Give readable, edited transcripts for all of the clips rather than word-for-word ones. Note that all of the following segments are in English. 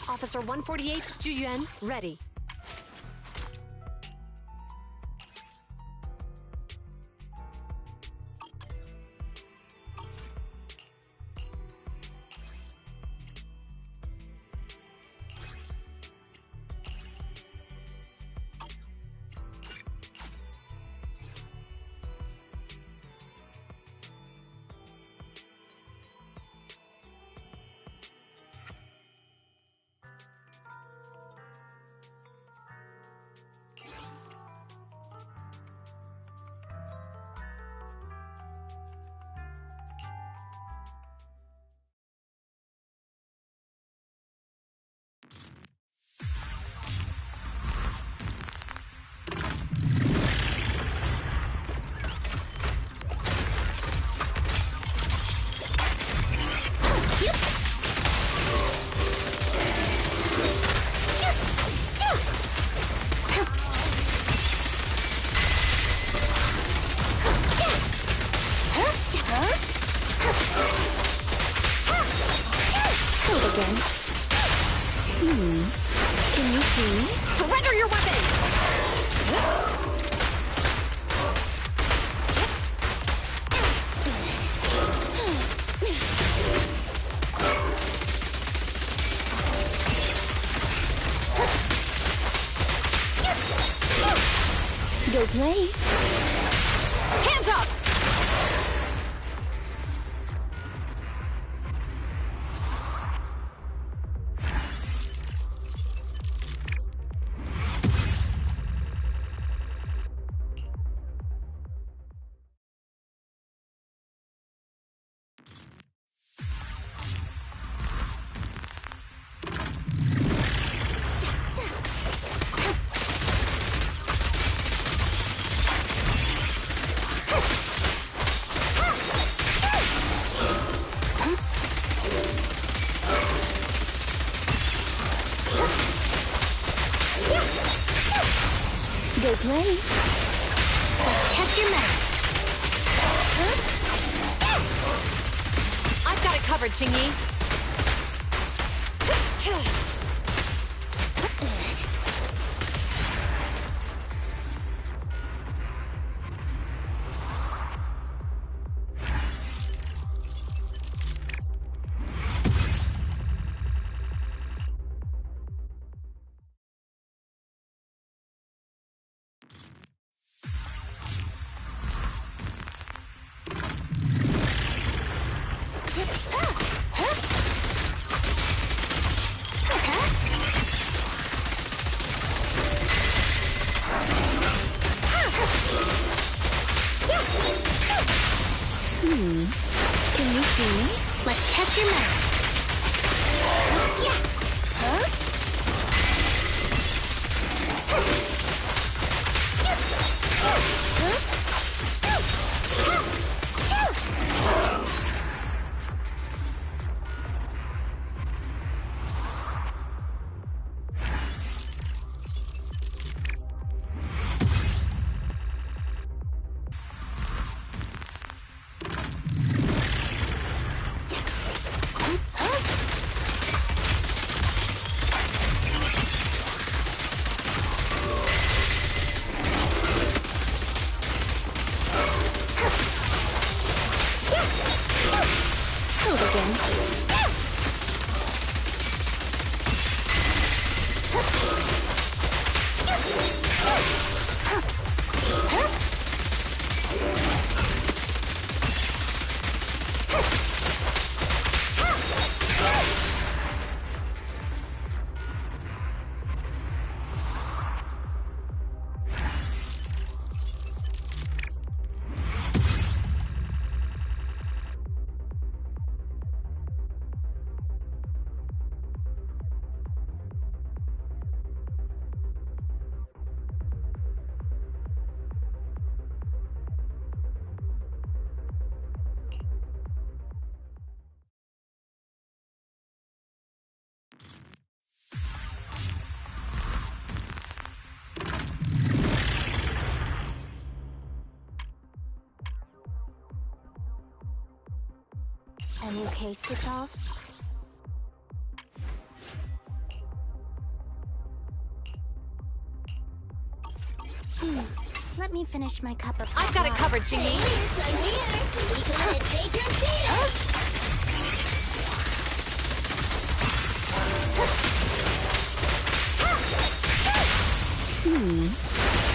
Officer 148, Juyuan, ready. Can you see? Surrender your weapon! Go play. Hands up! Go play. Let's test your mettle. I've got it covered, Qingyi. Can you see? Let's test your mettle. Hold again. Any case to solve? Let me finish my cup of I've got it covered, Chingy.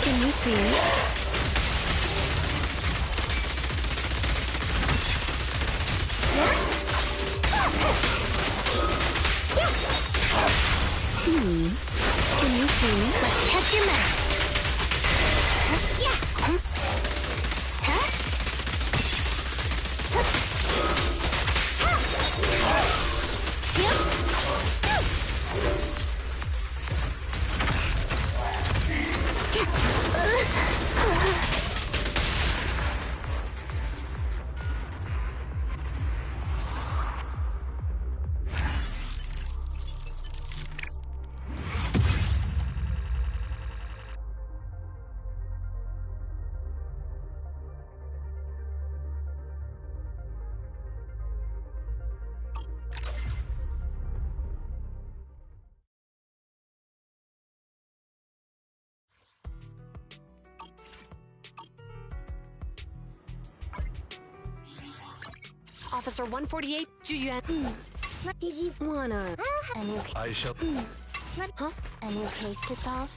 Can you see? Can you see? Let's test your math. Yeah. Huh? Officer 148, Juyuan. Did you Wanna? a new I shall. Huh? a new case to solve?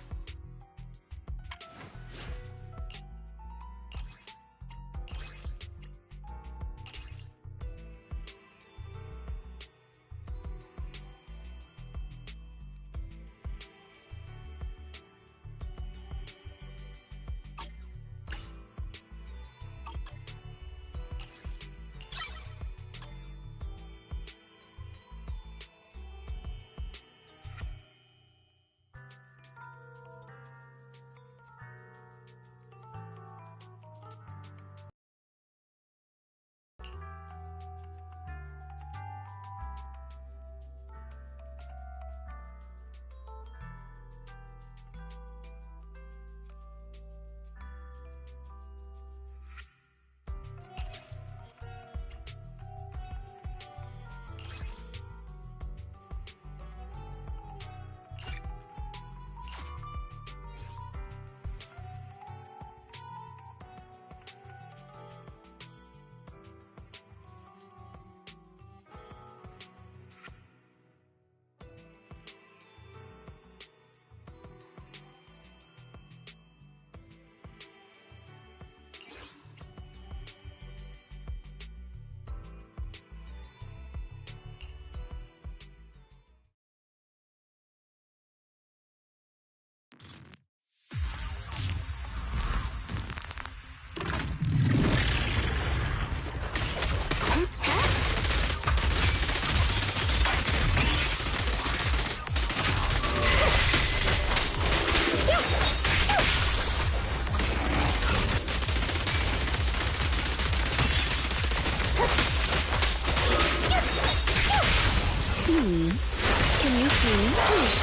Can you see?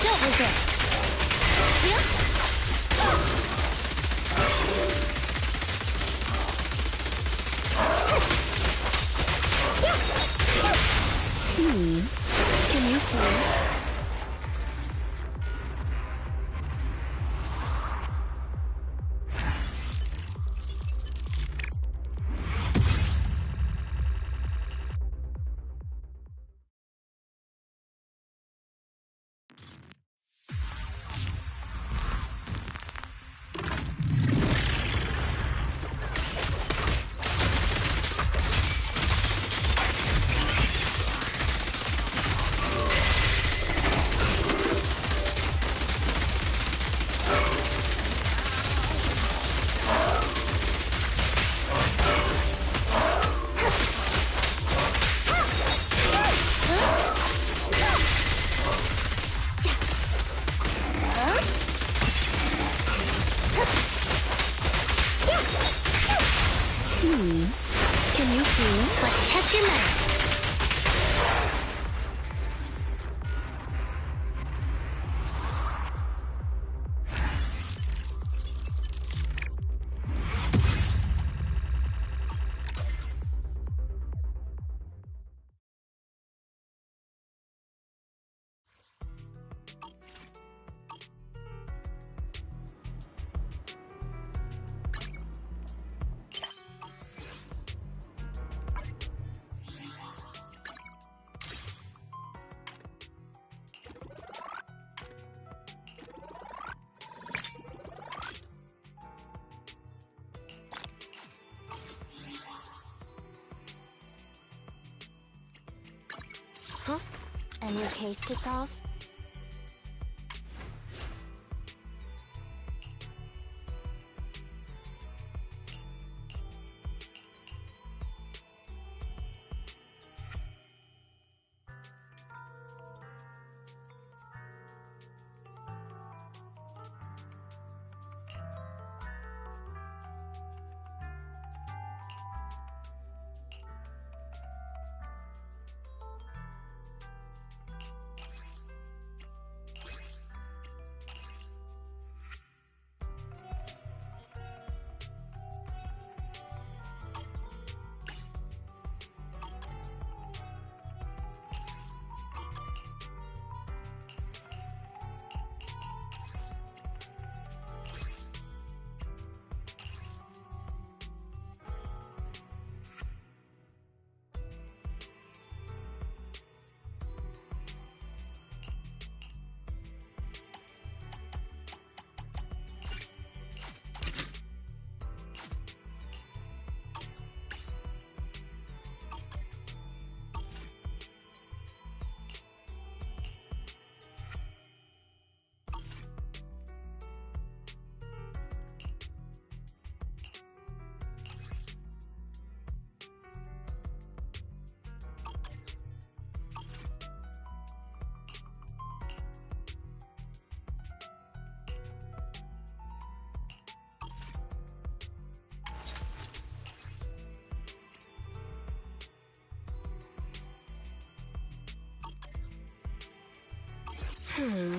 Don't resist. Can you see? A new case to solve?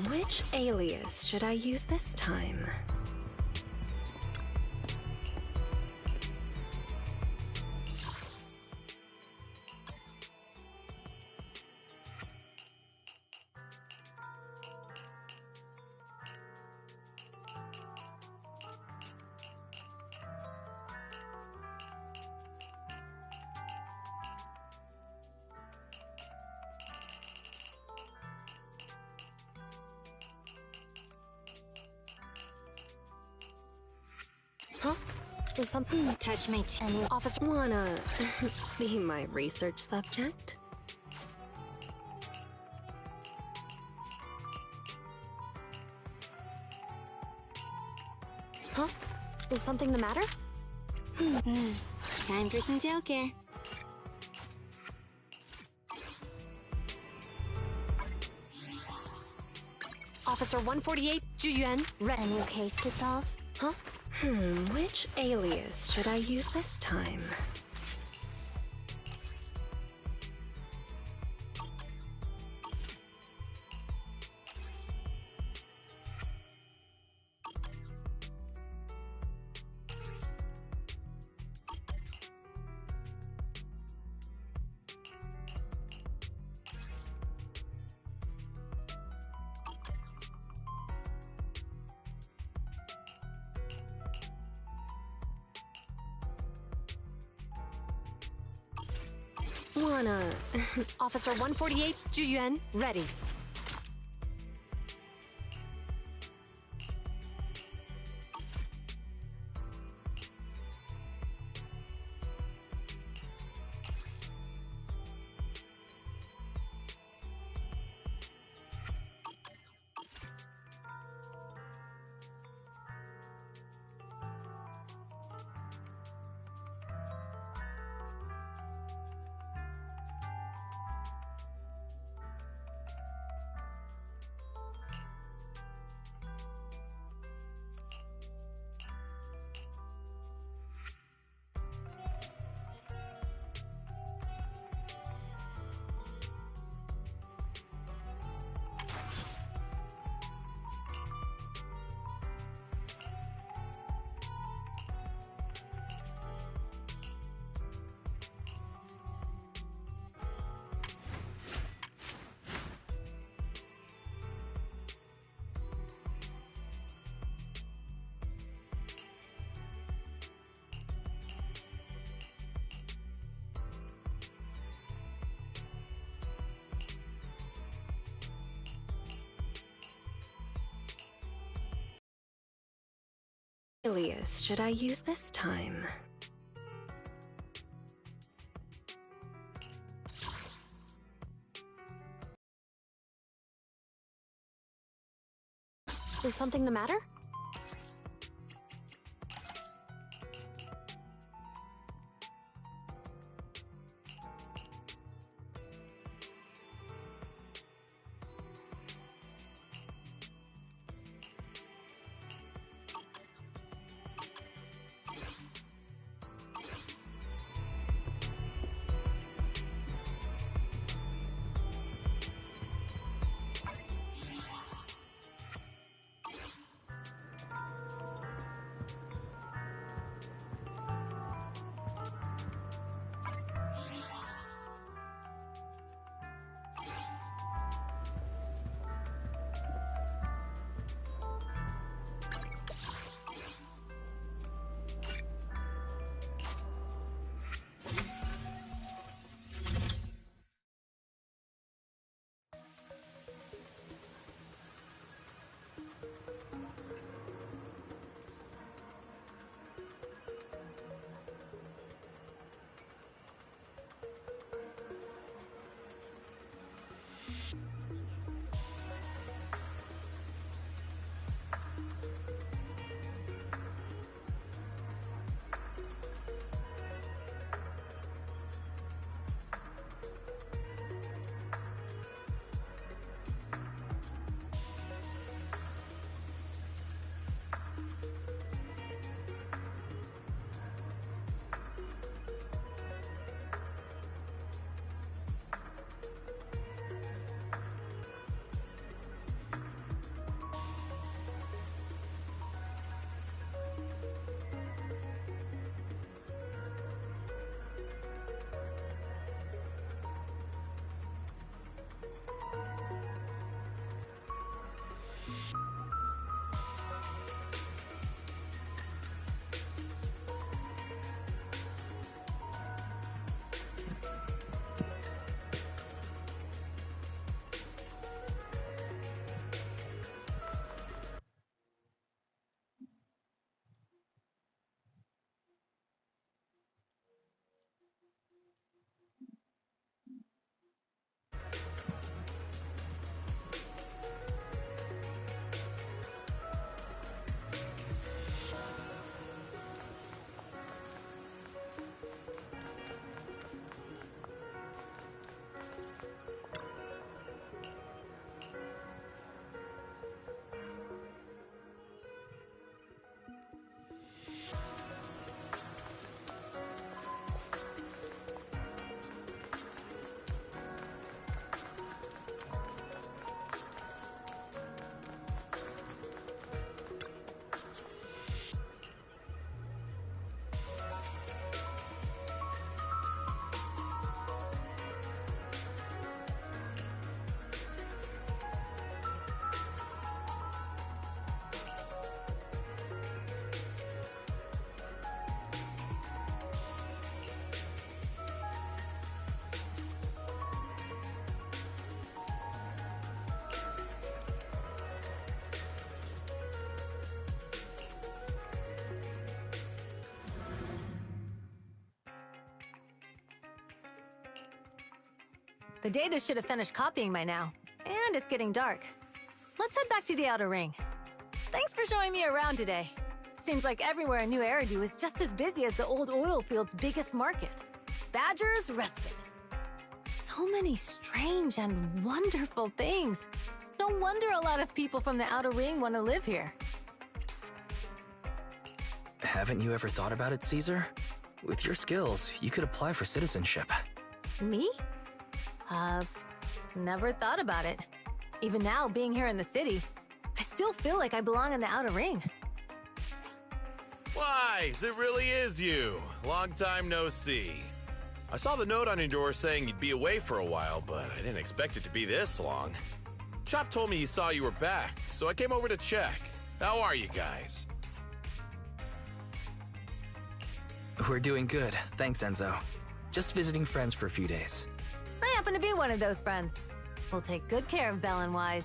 Which alias should I use this time? Huh? Is something... Touch my Any officer... Wanna be my research subject? Huh? Is something the matter? Time for some jail care. Officer 148, Juyuan, A new case to solve? Huh? Which alias should I use this time? Wanna... Officer 148, Juyuan, ready. Alias should I use this time? Is something the matter? The data should have finished copying by now. And it's getting dark. Let's head back to the Outer Ring. Thanks for showing me around today. Seems like everywhere in New Eridu is just as busy as the old oil field's biggest market. Badger's Respite. So many strange and wonderful things. No wonder a lot of people from the Outer Ring want to live here. Haven't you ever thought about it, Caesar? With your skills, you could apply for citizenship. Me? Never thought about it. Even now, being here in the city, I still feel like I belong in the Outer Ring. Wise, it really is you. Long time no see. I saw the note on your door saying you'd be away for a while, but I didn't expect it to be this long. Chop told me he saw you were back, so I came over to check. How are you guys? We're doing good, thanks, Enzo. Just visiting friends for a few days. I happen to be one of those friends. We'll take good care of Belle and Wise.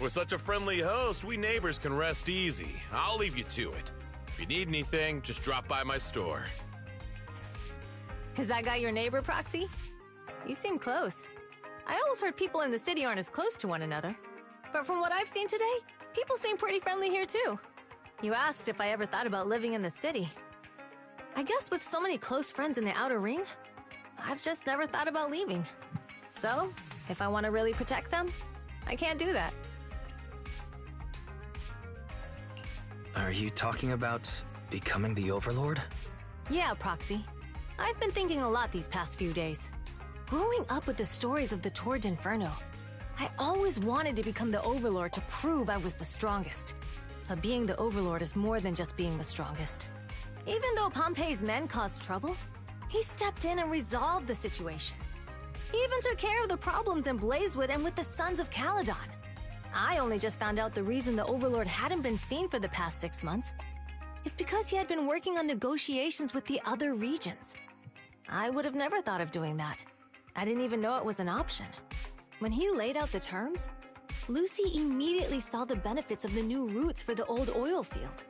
With such a friendly host, we neighbors can rest easy. I'll leave you to it. If you need anything, just drop by my store. Is that guy your neighbor, Proxy? You seem close. I always heard people in the city aren't as close to one another. But from what I've seen today, people seem pretty friendly here too. You asked if I ever thought about living in the city. I guess with so many close friends in the outer ring, I've just never thought about leaving. So, if I want to really protect them, I can't do that. Are you talking about becoming the Overlord? Yeah, Proxy. I've been thinking a lot these past few days. Growing up with the stories of the Tour d'Inferno, I always wanted to become the Overlord to prove I was the strongest. But being the Overlord is more than just being the strongest. Even though Pompey's men caused trouble, he stepped in and resolved the situation. He even took care of the problems in Blazewood and with the Sons of Caledon. I only just found out the reason the Overlord hadn't been seen for the past 6 months is because he had been working on negotiations with the other regions. I would have never thought of doing that. I didn't even know it was an option. When he laid out the terms, Lucy immediately saw the benefits of the new routes for the old oil field.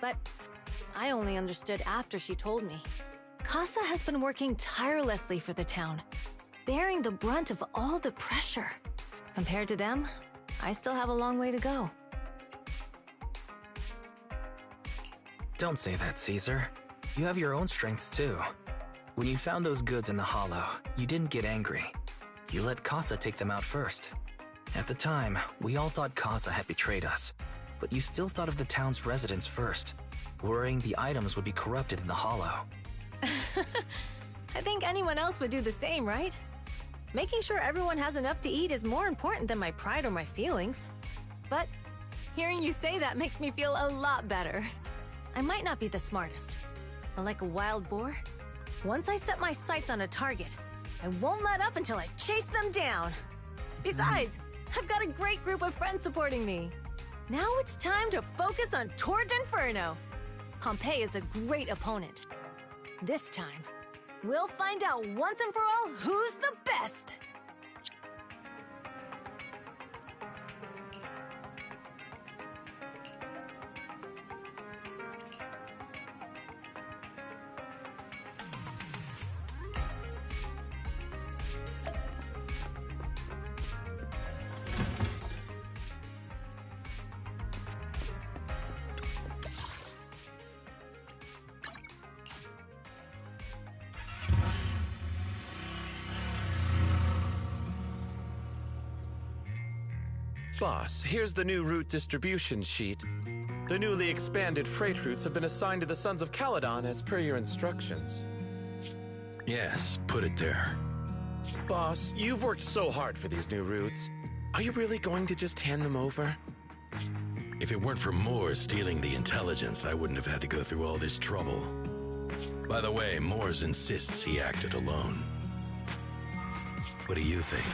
But I only understood after she told me. Casa has been working tirelessly for the town, bearing the brunt of all the pressure. Compared to them, I still have a long way to go. Don't say that, Caesar. You have your own strengths too. When you found those goods in the Hollow, you didn't get angry. You let Casa take them out first. At the time, we all thought Casa had betrayed us, but you still thought of the town's residents first, worrying the items would be corrupted in the Hollow. I think anyone else would do the same, right? Making sure everyone has enough to eat is more important than my pride or my feelings. But hearing you say that makes me feel a lot better. I might not be the smartest, but like a wild boar, once I set my sights on a target, I won't let up until I chase them down. Besides, I've got a great group of friends supporting me. Now it's time to focus on Tour d'Inferno. Pompey is a great opponent. This time, we'll find out once and for all who's the best! Boss, here's the new route distribution sheet. The newly expanded freight routes have been assigned to the Sons of Caledon as per your instructions. Yes, put it there. Boss, you've worked so hard for these new routes. Are you really going to just hand them over? If it weren't for Moore stealing the intelligence, I wouldn't have had to go through all this trouble. By the way, Moores insists he acted alone. What do you think?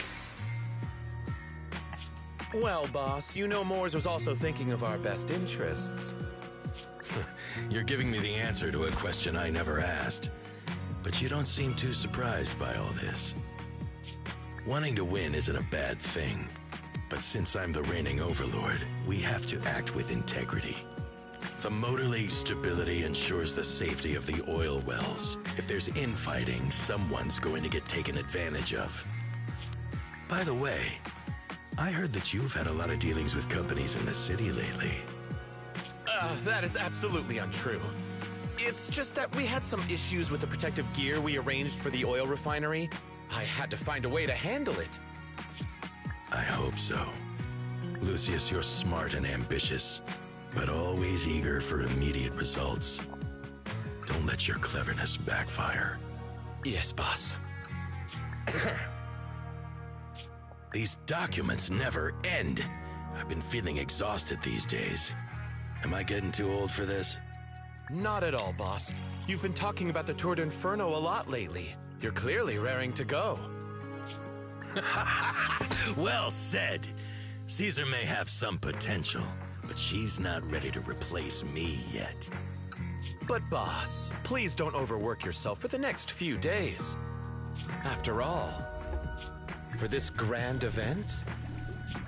Well, boss, you know Moores was also thinking of our best interests. You're giving me the answer to a question I never asked. But you don't seem too surprised by all this. Wanting to win isn't a bad thing. But since I'm the reigning overlord, we have to act with integrity. The Motor League's stability ensures the safety of the oil wells. If there's infighting, someone's going to get taken advantage of. By the way, I heard that you've had a lot of dealings with companies in the city lately. That is absolutely untrue. It's just that we had some issues with the protective gear we arranged for the oil refinery. I had to find a way to handle it. I hope so. Lucius, you're smart and ambitious, but always eager for immediate results. Don't let your cleverness backfire. Yes, boss. These documents never end. I've been feeling exhausted these days. Am I getting too old for this? Not at all, boss. You've been talking about the Tour d'Inferno a lot lately. You're clearly raring to go. Well said. Caesar may have some potential, but she's not ready to replace me yet. But boss, please don't overwork yourself for the next few days. After all, for this grand event,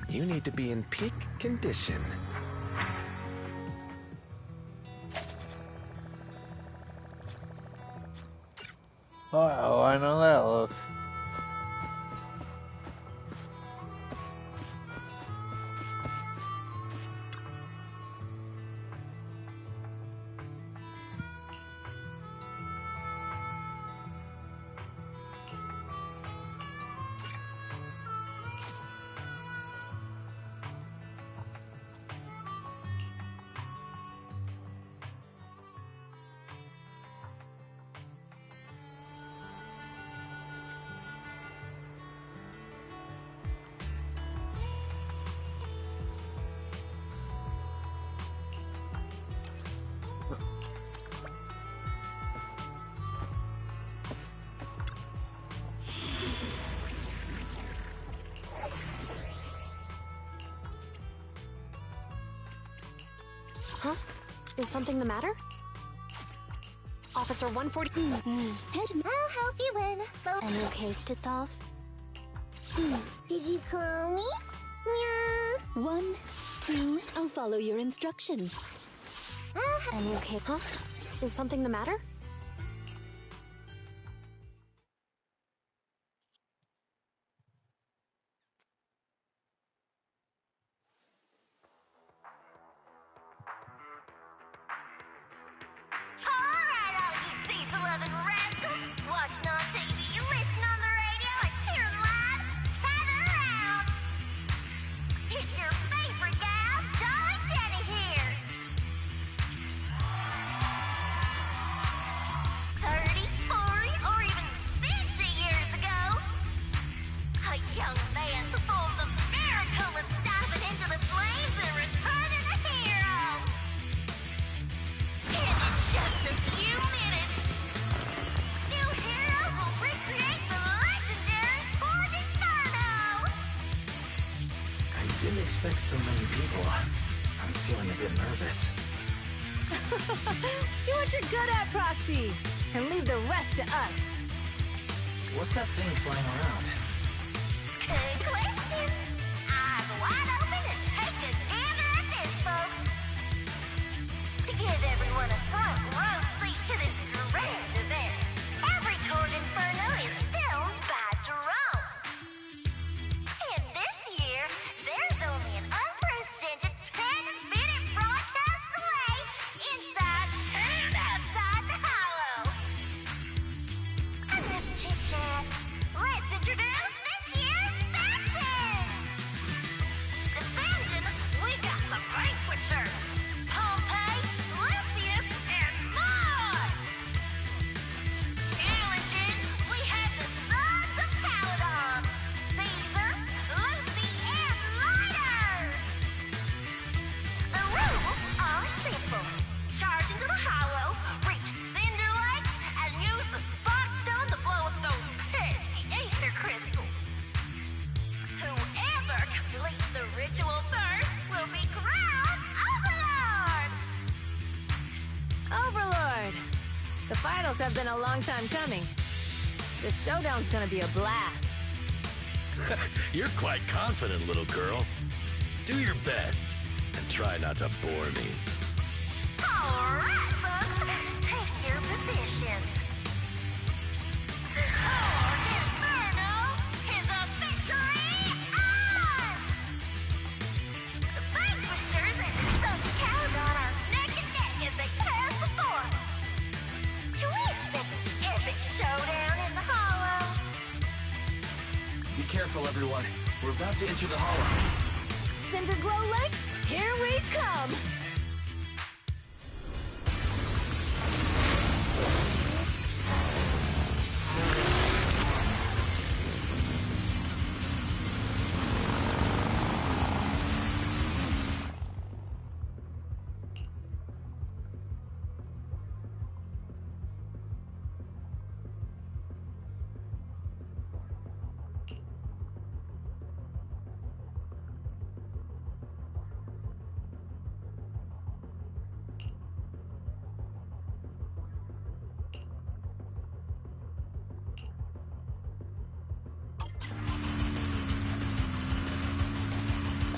you need to be in peak condition. Oh, I know that look. Huh? Is something the matter? Officer 140. I'll help you win. A new case to solve. Did you call me? Meow. 1, 2, I'll follow your instructions. A new case. Huh? Is something the matter? Alright, all you diesel-loving rascals! Watching on TV, listen on the radio, and cheering live! Gather around! It's your favorite gal, Jolly Jenny here! 30, 40, or even 50 years ago, a young man performed the miracle of diving into the flames and returning a hero! And in just a few minutes, new heroes will recreate the legendary Torn Inferno! I didn't expect so many people. I'm feeling a bit nervous. Do what you're good at, Proxy, and leave the rest to us. What's that thing flying around? Good question. Eyes wide open and take a gander at this, folks. To give everyone a front row seat to this grand event, every Torn Inferno is filmed by drones. And this year, there's only an unprecedented 10-minute broadcast away inside and outside the Hollow. Enough chit-chat. Let's introduce this year's factions! Defending, we got the Vanquishers, Pompey, Lucius, and Mars! Challenging, we have the Sons of Paladon, Caesar, Lucy, and Lighter! The rules are simple. Charge into the Hollow, reach Cinder Lake, and use the Spark Stone to blow up those pesky ether crystals. Whoever completes the ritual first will be crowned Overlord! Overlord! The finals have been a long time coming. The showdown's gonna be a blast. You're quite confident, little girl. Do your best, and try not to bore me. Alright, folks, take your positions. The Torn Inferno is officially on! The Vanquishers and the Sons of Paladon are neck and neck as they pass before. Can we expect an epic showdown in the Hollow? Be careful, everyone. We're about to enter the Hollow. Cinderglow Lake, here we come!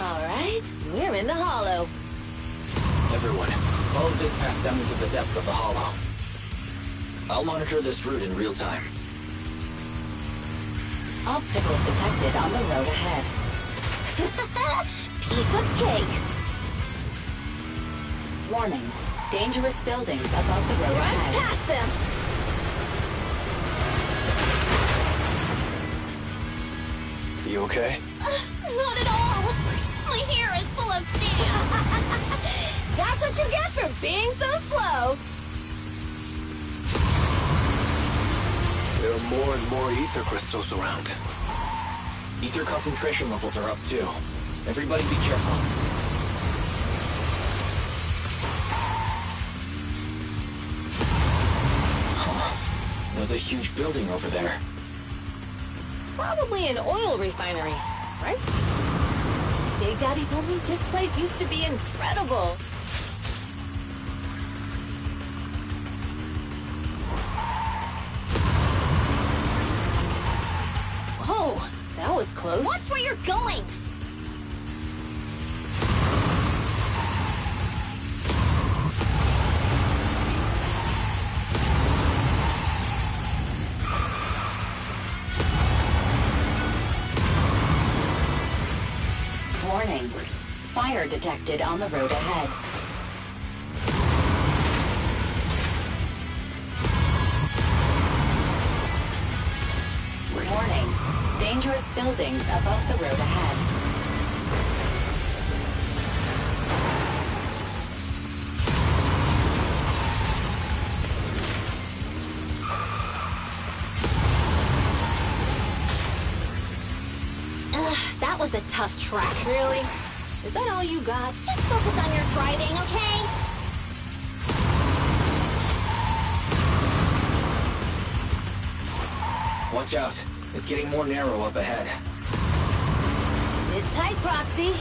Alright, we're in the Hollow. Everyone, follow this path down into the depths of the Hollow. I'll monitor this route in real time. Obstacles detected on the road ahead. Piece of cake! Warning, dangerous buildings above the road ahead. Past them! You okay? Not at all! My hair is full of sand! That's what you get for being so slow! There are more and more ether crystals around. Ether concentration levels are up too. Everybody be careful. Huh. There's a huge building over there. Probably an oil refinery, right? Big Daddy told me this place used to be incredible. close? Watch where you're going! Warning. Fire detected on the road ahead. Warning. Dangerous buildings above the road ahead. That was a tough track. Really? Is that all you got? Just focus on your driving, okay? Watch out. It's getting more narrow up ahead. Sit tight, Proxy.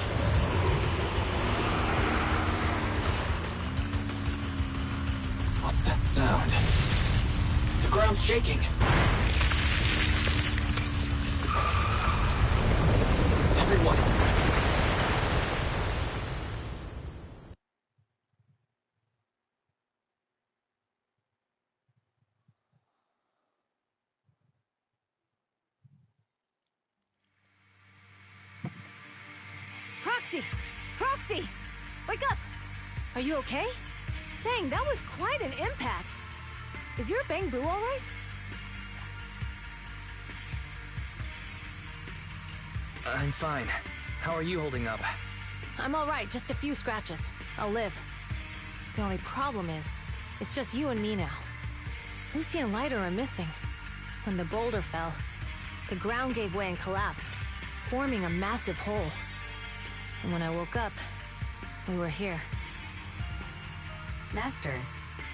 What's that sound? The ground's shaking. Everyone. Proxy! Proxy! Wake up! Are you okay? Dang, that was quite an impact. Is your Bang Boo all right? I'm fine. How are you holding up? I'm all right, just a few scratches. I'll live. The only problem is, it's just you and me now. Lucy and Lighter are missing. When the boulder fell, the ground gave way and collapsed, forming a massive hole. And when I woke up, we were here. Master,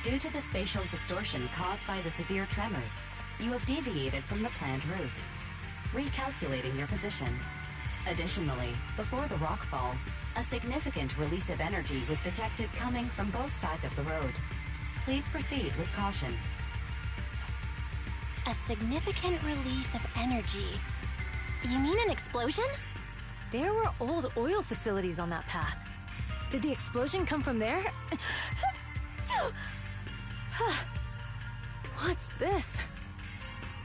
due to the spatial distortion caused by the severe tremors, you have deviated from the planned route. Recalculating your position. Additionally, before the rockfall, a significant release of energy was detected coming from both sides of the road. Please proceed with caution. A significant release of energy. You mean an explosion? There were old oil facilities on that path. Did the explosion come from there? What's this?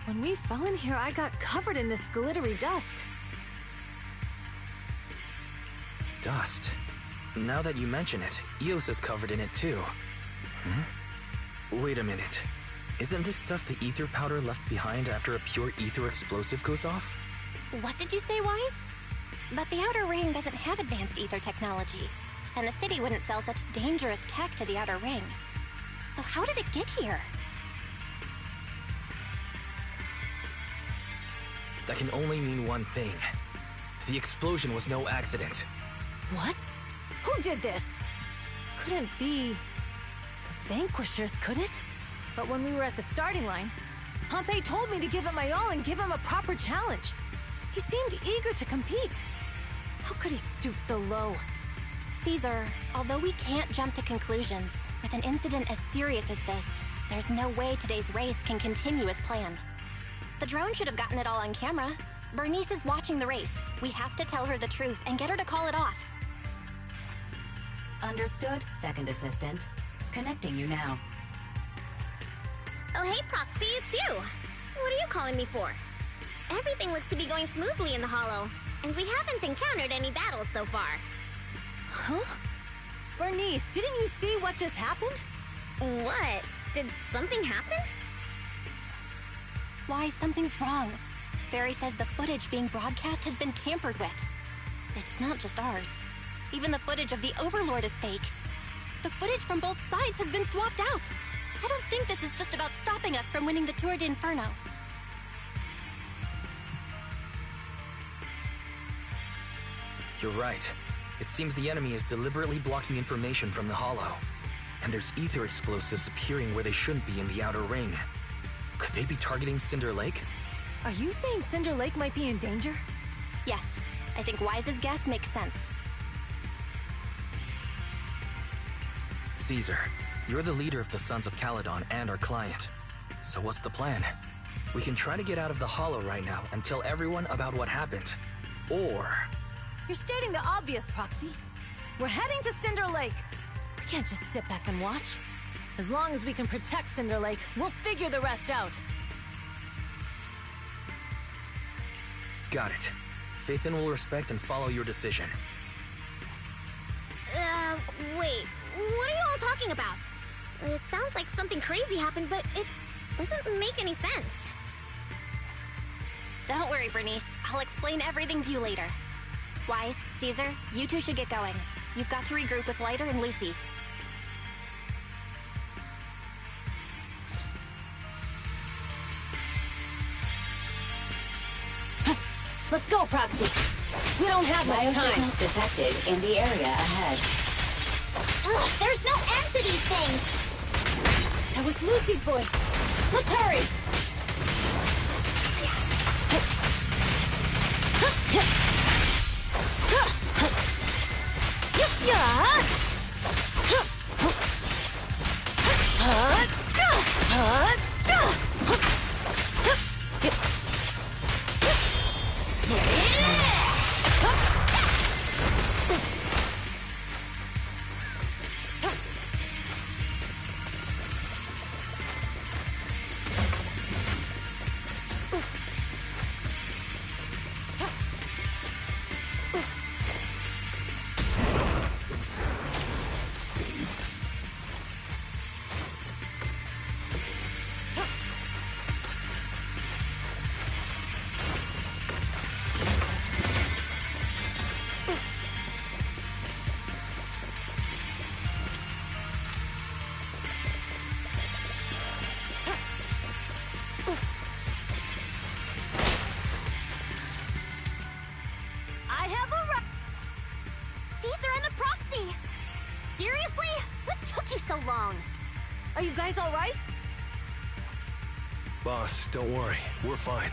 When we fell in here, I got covered in this glittery dust. Dust. Now that you mention it, Eos is covered in it too. Wait a minute. Isn't this stuff the ether powder left behind after a pure ether explosive goes off? What did you say, Wise? But the Outer Ring doesn't have advanced ether technology, and the city wouldn't sell such dangerous tech to the Outer Ring. So how did it get here? That can only mean one thing. The explosion was no accident. What? Who did this? Couldn't be the Vanquishers, could it? But when we were at the starting line, Pompey told me to give it my all and give him a proper challenge. He seemed eager to compete. How could he stoop so low? Caesar, although we can't jump to conclusions, with an incident as serious as this, there's no way today's race can continue as planned. The drone should have gotten it all on camera. Bernice is watching the race. We have to tell her the truth and get her to call it off. Understood, Second Assistant. Connecting you now. Oh, hey, Proxy, it's you. What are you calling me for? Everything looks to be going smoothly in the Hollow, and we haven't encountered any battles so far. Huh? Bernice, didn't you see what just happened? What? Did something happen? Why, something's wrong. Fairy says the footage being broadcast has been tampered with. It's not just ours. Even the footage of the Overlord is fake. The footage from both sides has been swapped out. I don't think this is just about stopping us from winning the Tour d'Inferno. You're right. It seems the enemy is deliberately blocking information from the Hollow. And there's ether explosives appearing where they shouldn't be in the Outer Ring. Could they be targeting Cinder Lake? Are you saying Cinder Lake might be in danger? Yes, I think Wise's guess makes sense. Caesar, you're the leader of the Sons of Caledon and our client. So what's the plan? We can try to get out of the Hollow right now and tell everyone about what happened. or... You're stating the obvious, Proxy. We're heading to Cinder Lake. We can't just sit back and watch. As long as we can protect Cinder Lake, we'll figure the rest out. Got it. Phaethon will respect and follow your decision. Wait. What are you all talking about? It sounds like something crazy happened, but it doesn't make any sense. Don't worry, Bernice. I'll explain everything to you later. Wise, Caesar, you two should get going. You've got to regroup with Lighter and Lucy. Let's go, Proxy. We don't have much time. Biosignals detected in the area ahead. Ugh, there's no end to these things! That was Lucy's voice. Let's hurry! Are you guys all right? Boss, don't worry. We're fine.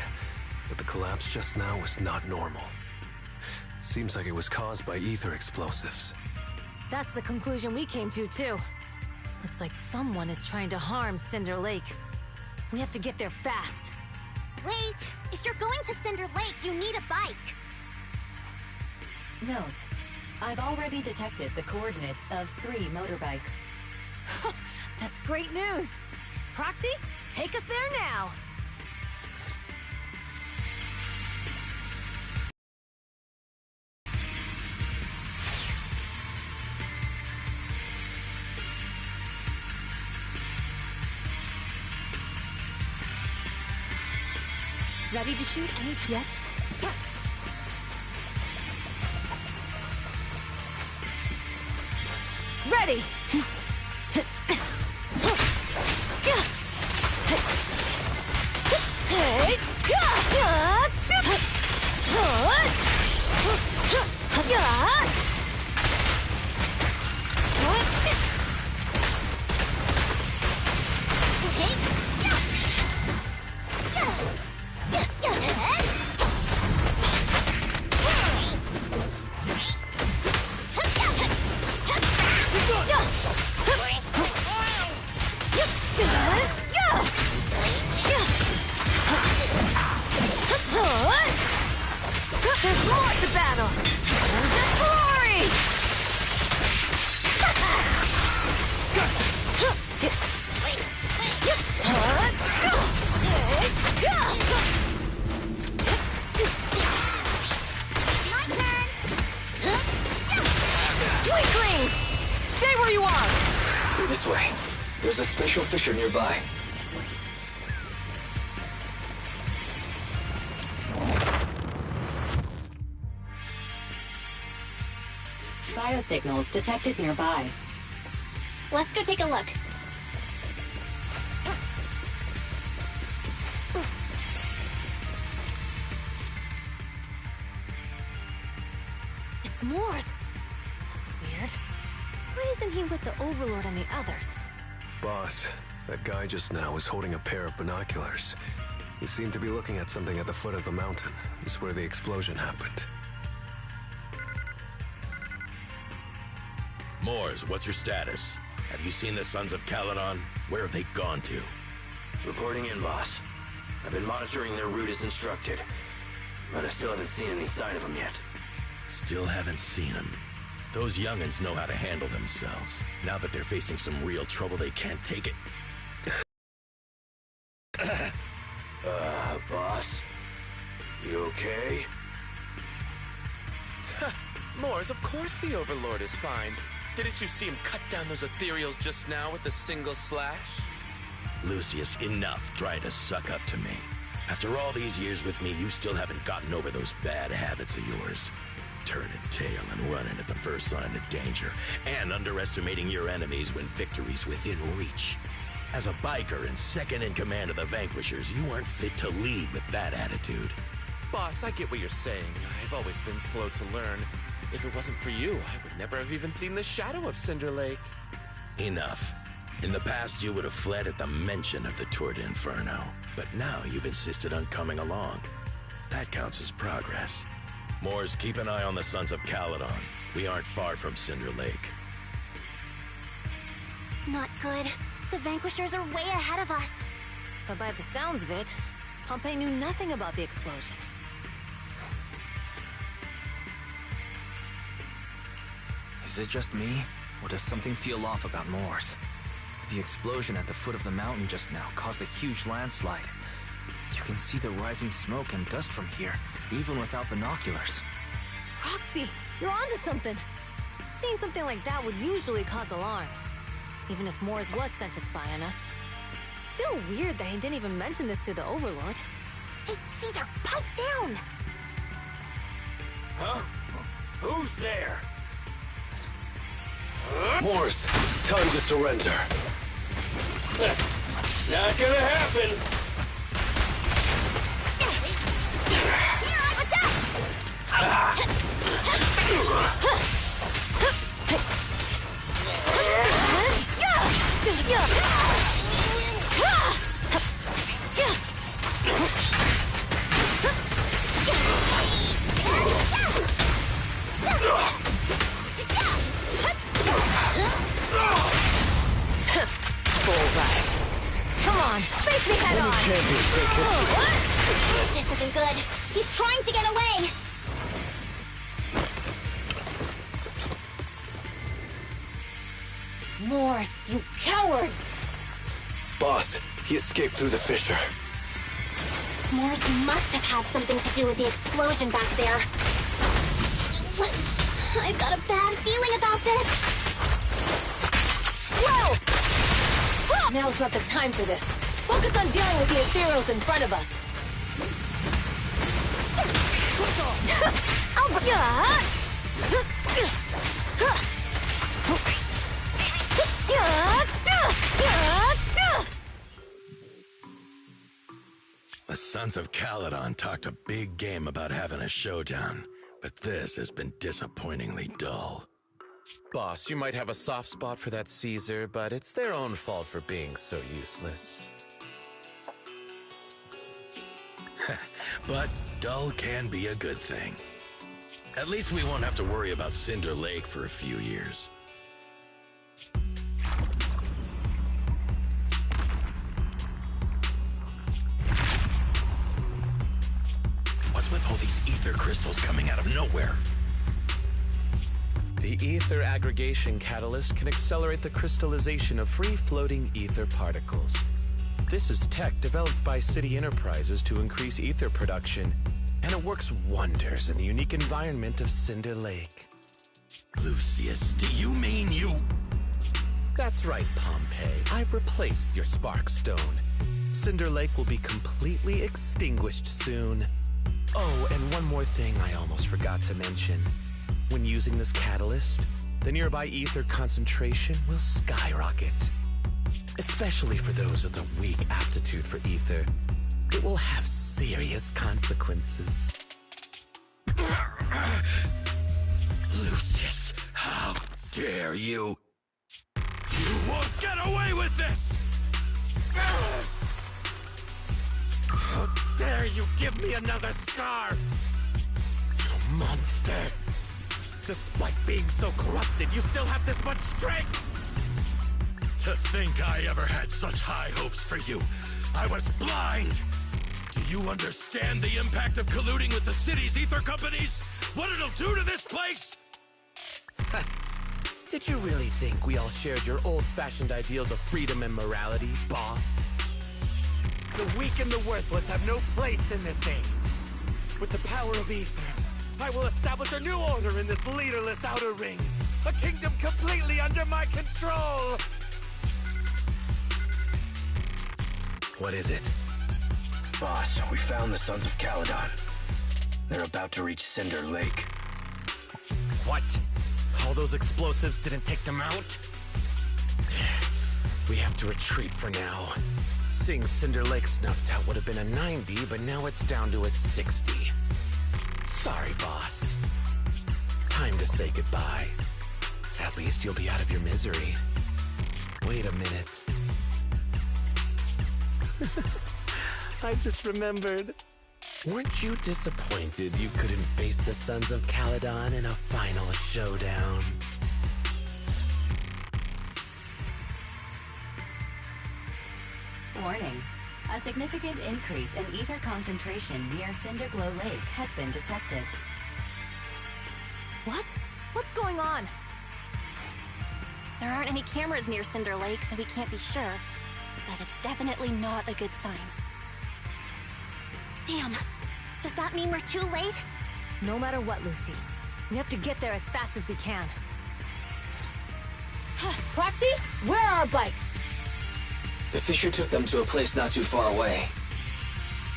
But the collapse just now was not normal. Seems like it was caused by ether explosives. That's the conclusion we came to, too. Looks like someone is trying to harm Cinder Lake. We have to get there fast. Wait! If you're going to Cinder Lake, you need a bike! Note, I've already detected the coordinates of 3 motorbikes. That's great news! Proxy, take us there now! Ready to shoot anytime? Yes? Ready! There's more to battle! And the glory! My turn! Weaklings! Stay where you are! This way. There's a spatial fissure nearby. Biosignals detected nearby. Let's go take a look. It's Moore's. That's weird. Why isn't he with the Overlord and the others? Boss, that guy just now was holding a pair of binoculars. He seemed to be looking at something at the foot of the mountain. It's where the explosion happened. Moors, what's your status? Have you seen the Sons of Caledon? Where have they gone to? Reporting in, boss. I've been monitoring their route as instructed. but I still haven't seen any sign of him yet. Still haven't seen him. Those young'uns know how to handle themselves. Now that they're facing some real trouble, they can't take it. Boss? You okay? Mors, of course the Overlord is fine. Didn't you see him cut down those ethereals just now with a single slash? Lucius, enough trying to suck up to me. After all these years with me, you still haven't gotten over those bad habits of yours. Turning tail and running at the first sign of danger, and underestimating your enemies when victory's within reach. As a biker and second in command of the Vanquishers, you aren't fit to lead with that attitude. Boss, I get what you're saying. I've always been slow to learn. If it wasn't for you, I would never have even seen the shadow of Cinder Lake. Enough. In the past, you would have fled at the mention of the Tour d'Inferno, but now you've insisted on coming along. That counts as progress. Mors, keep an eye on the Sons of Caledon. We aren't far from Cinder Lake. Not good. The Vanquishers are way ahead of us. But by the sounds of it, Pompey knew nothing about the explosion. Is it just me, or does something feel off about Mors? The explosion at the foot of the mountain just now caused a huge landslide. You can see the rising smoke and dust from here, even without binoculars. Roxy, you're onto something. Seeing something like that would usually cause alarm. Even if Mors was sent to spy on us. It's still weird that he didn't even mention this to the Overlord. Hey, Caesar, pipe down! Huh? Who's there? Mors, time to surrender. Not gonna happen! What's up? Bullseye. Come on, face me head on! This isn't good. He's trying to get away. Mors, you coward! Boss, he escaped through the fissure. Mors must have had something to do with the explosion back there. I've got a bad feeling about this. Whoa! Now's not the time for this. Focus on dealing with the ethereals in front of us. The Sons of Caledon talked a big game about having a showdown, but this has been disappointingly dull. Boss, you might have a soft spot for that Caesar, but it's their own fault for being so useless. But dull can be a good thing. At least we won't have to worry about Cinder Lake for a few years. What's with all these ether crystals coming out of nowhere? The ether aggregation catalyst can accelerate the crystallization of free-floating ether particles. This is tech developed by City Enterprises to increase ether production, and it works wonders in the unique environment of Cinder Lake. Lucius, do you mean you... That's right, Pompey. I've replaced your spark stone. Cinder Lake will be completely extinguished soon. Oh, and one more thing I almost forgot to mention. When using this catalyst, the nearby ether concentration will skyrocket. Especially for those with a weak aptitude for ether, it will have serious consequences. Lucius, how dare you? You won't get away with this! How dare you give me another scar! You monster! Despite being so corrupted, you still have this much strength! To think I ever had such high hopes for you. I was blind! Do you understand the impact of colluding with the city's ether companies? What it'll do to this place? Did you really think we all shared your old-fashioned ideals of freedom and morality, boss? The weak and the worthless have no place in this age. With the power of ether, I will establish a new order in this leaderless outer ring. A kingdom completely under my control! What is it? Boss, we found the Sons of Caledon. They're about to reach Cinder Lake. What? All those explosives didn't take them out? We have to retreat for now. Seeing Cinder Lake snuffed out would have been a 90, but now it's down to a 60. Sorry, boss. Time to say goodbye. At least you'll be out of your misery. Wait a minute. I just remembered. Weren't you disappointed you couldn't face the Sons of Caledon in a final showdown? Warning. A significant increase in ether concentration near Cinderglow Lake has been detected. What? What's going on? There aren't any cameras near Cinder Lake, so we can't be sure. But it's definitely not a good sign. Damn. Does that mean we're too late? No matter what, Lucy. We have to get there as fast as we can. Proxy, where are our bikes? The Fisher took them to a place not too far away.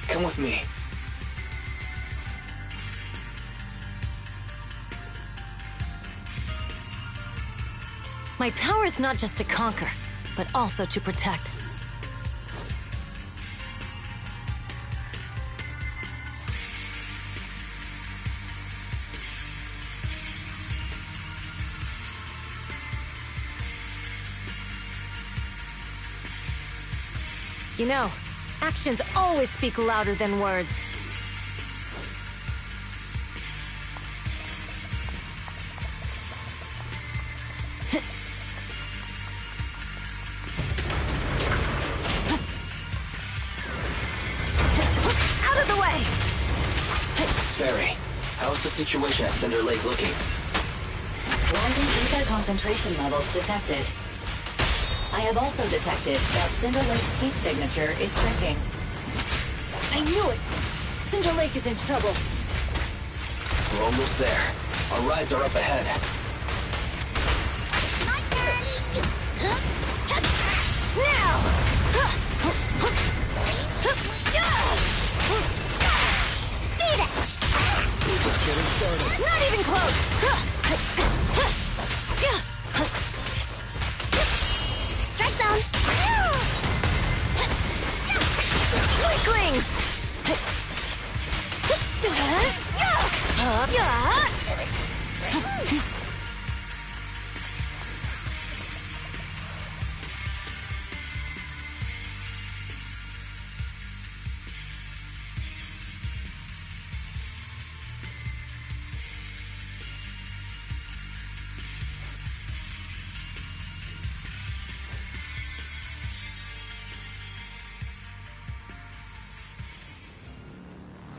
Come with me. My power is not just to conquer, but also to protect. You know, actions always speak louder than words. Out of the way! Fairy, how's the situation at Cinder Lake looking? Rising ether concentration levels detected. I have also detected that Cinder Lake's heat signature is shrinking. I knew it! Cinder Lake is in trouble. We're almost there. Our rides are up ahead. My turn! Now! Beat it! We're just getting started. Not even close! Strike zone! Weaklings!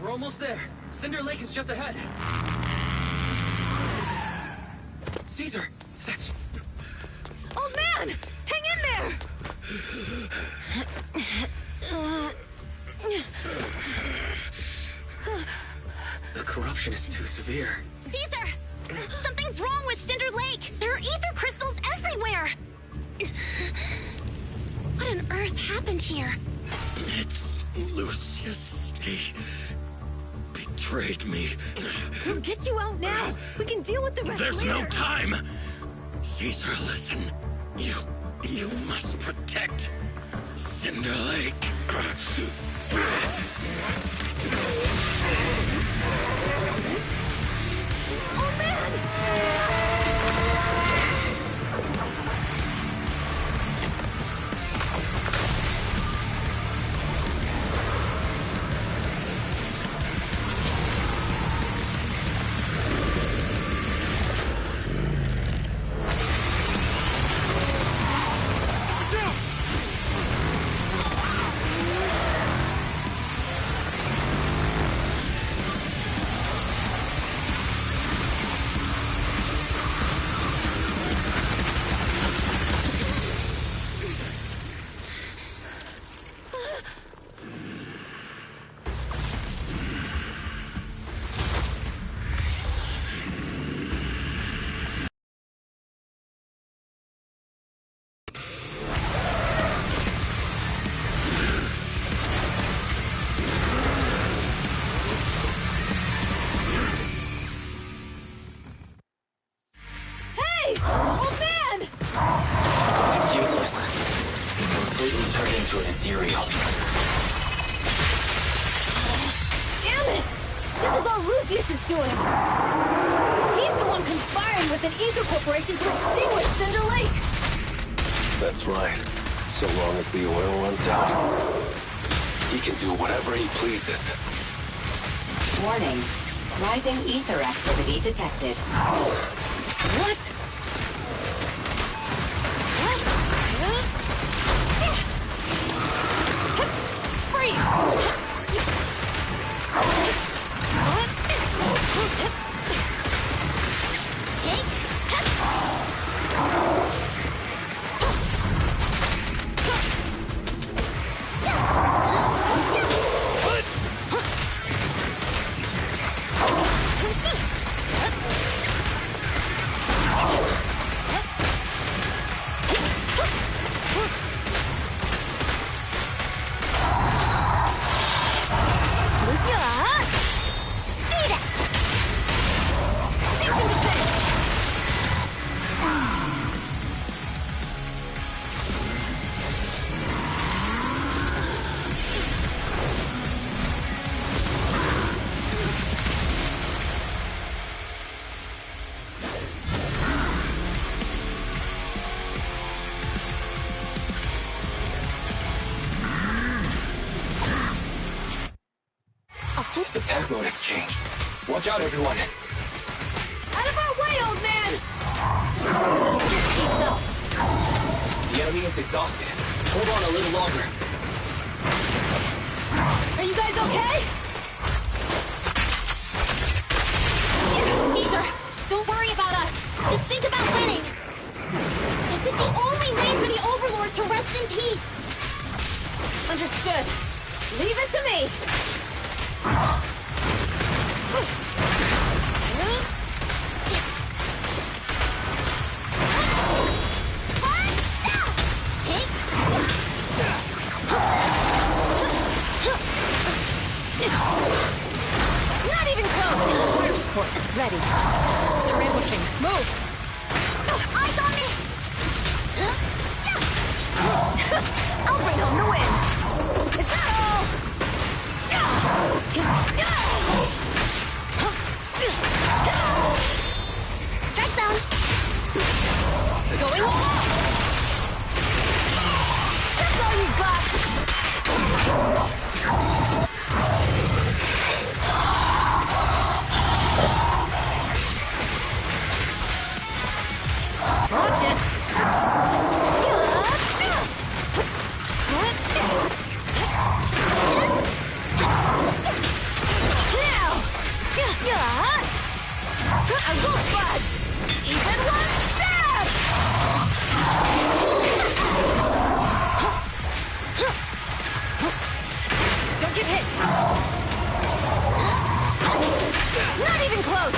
We're almost there. Cinder Lake is just ahead. Caesar, that's... Old man! Hang in there! The corruption is too severe. Caesar! Something's wrong with Cinder Lake! There are ether crystals everywhere! What on earth happened here? It's Lucius. He betrayed me. We'll get you out now! We can deal with the rest There's later. no time! Caesar, listen. You must protect Cinder Lake. Oh man! into an ethereal. Damn it! This is all Lucius is doing! He's the one conspiring with an ether corporation to extinguish Cinder Lake! That's right. So long as the oil runs out, he can do whatever he pleases. Warning. Rising ether activity detected. What? This attack mode has changed. Watch out, everyone. Out of our way, old man! The enemy is exhausted. Hold on a little longer. Are you guys okay? Caesar, don't worry about us. Just think about winning. This is the only way for the Overlord to rest in peace. Understood. Leave it to me. Not even close. Fire support ready. They're ambushing. Move. Eyes on me. I'll bring home the win. Is that all? Strike zone. Going all out. That's all you got. Watch it. I won't budge! Even one step! Don't get hit! Not even close!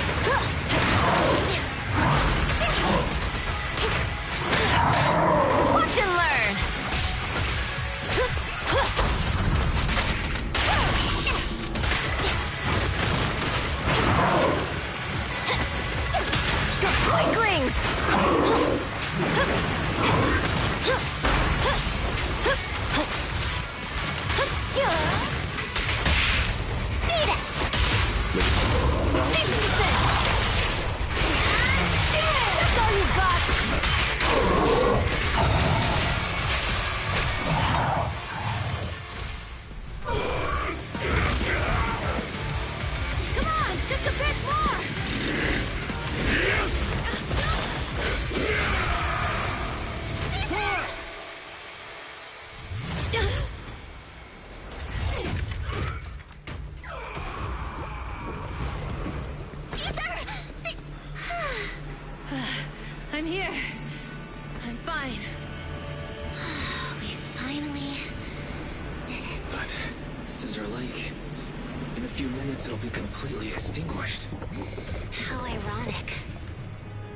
Watch and learn! Winklings! Beat it! Cease and desist! That's all you got! Come on, just a bit more! I'm here. I'm fine. We finally did it. But Cinder Lake, in a few minutes it'll be completely extinguished. How ironic.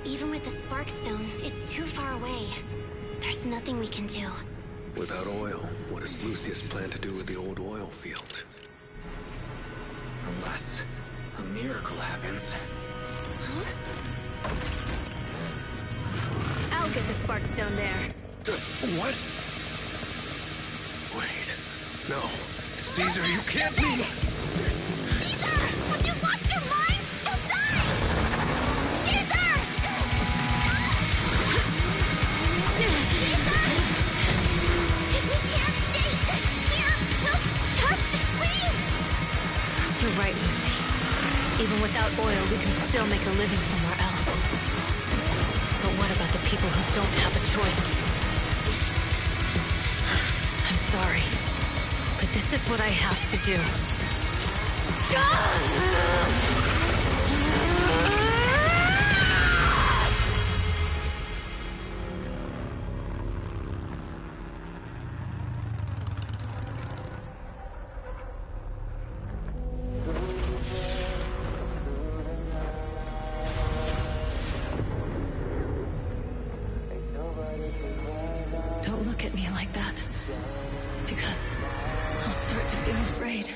Even with the Sparkstone, it's too far away. There's nothing we can do. Without oil, what does Lucius plan to do with the old oil field? Unless a miracle happens. I'll get the Sparkstone there. What? No. Caesar, you can't leave! Caesar! Have you lost your mind? You'll die! Caesar! Caesar! If we can't stay here, we'll just leave! You're right, Lucy. Even without oil, we can still make a living somewhere else. But what about the people who don't have a choice? I'm sorry, but this is what I have to do. Don't look at me like that, because I'll start to feel afraid.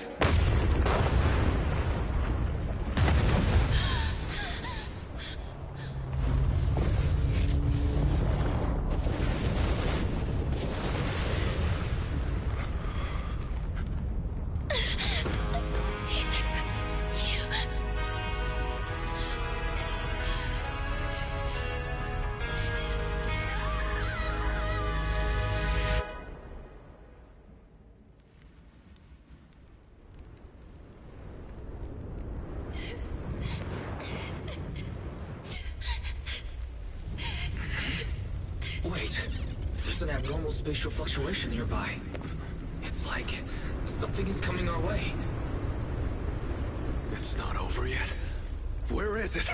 Caesar, you... Wait, there's an abnormal spatial fluctuation nearby. It's like something is coming our way. It's not over yet. Where is it?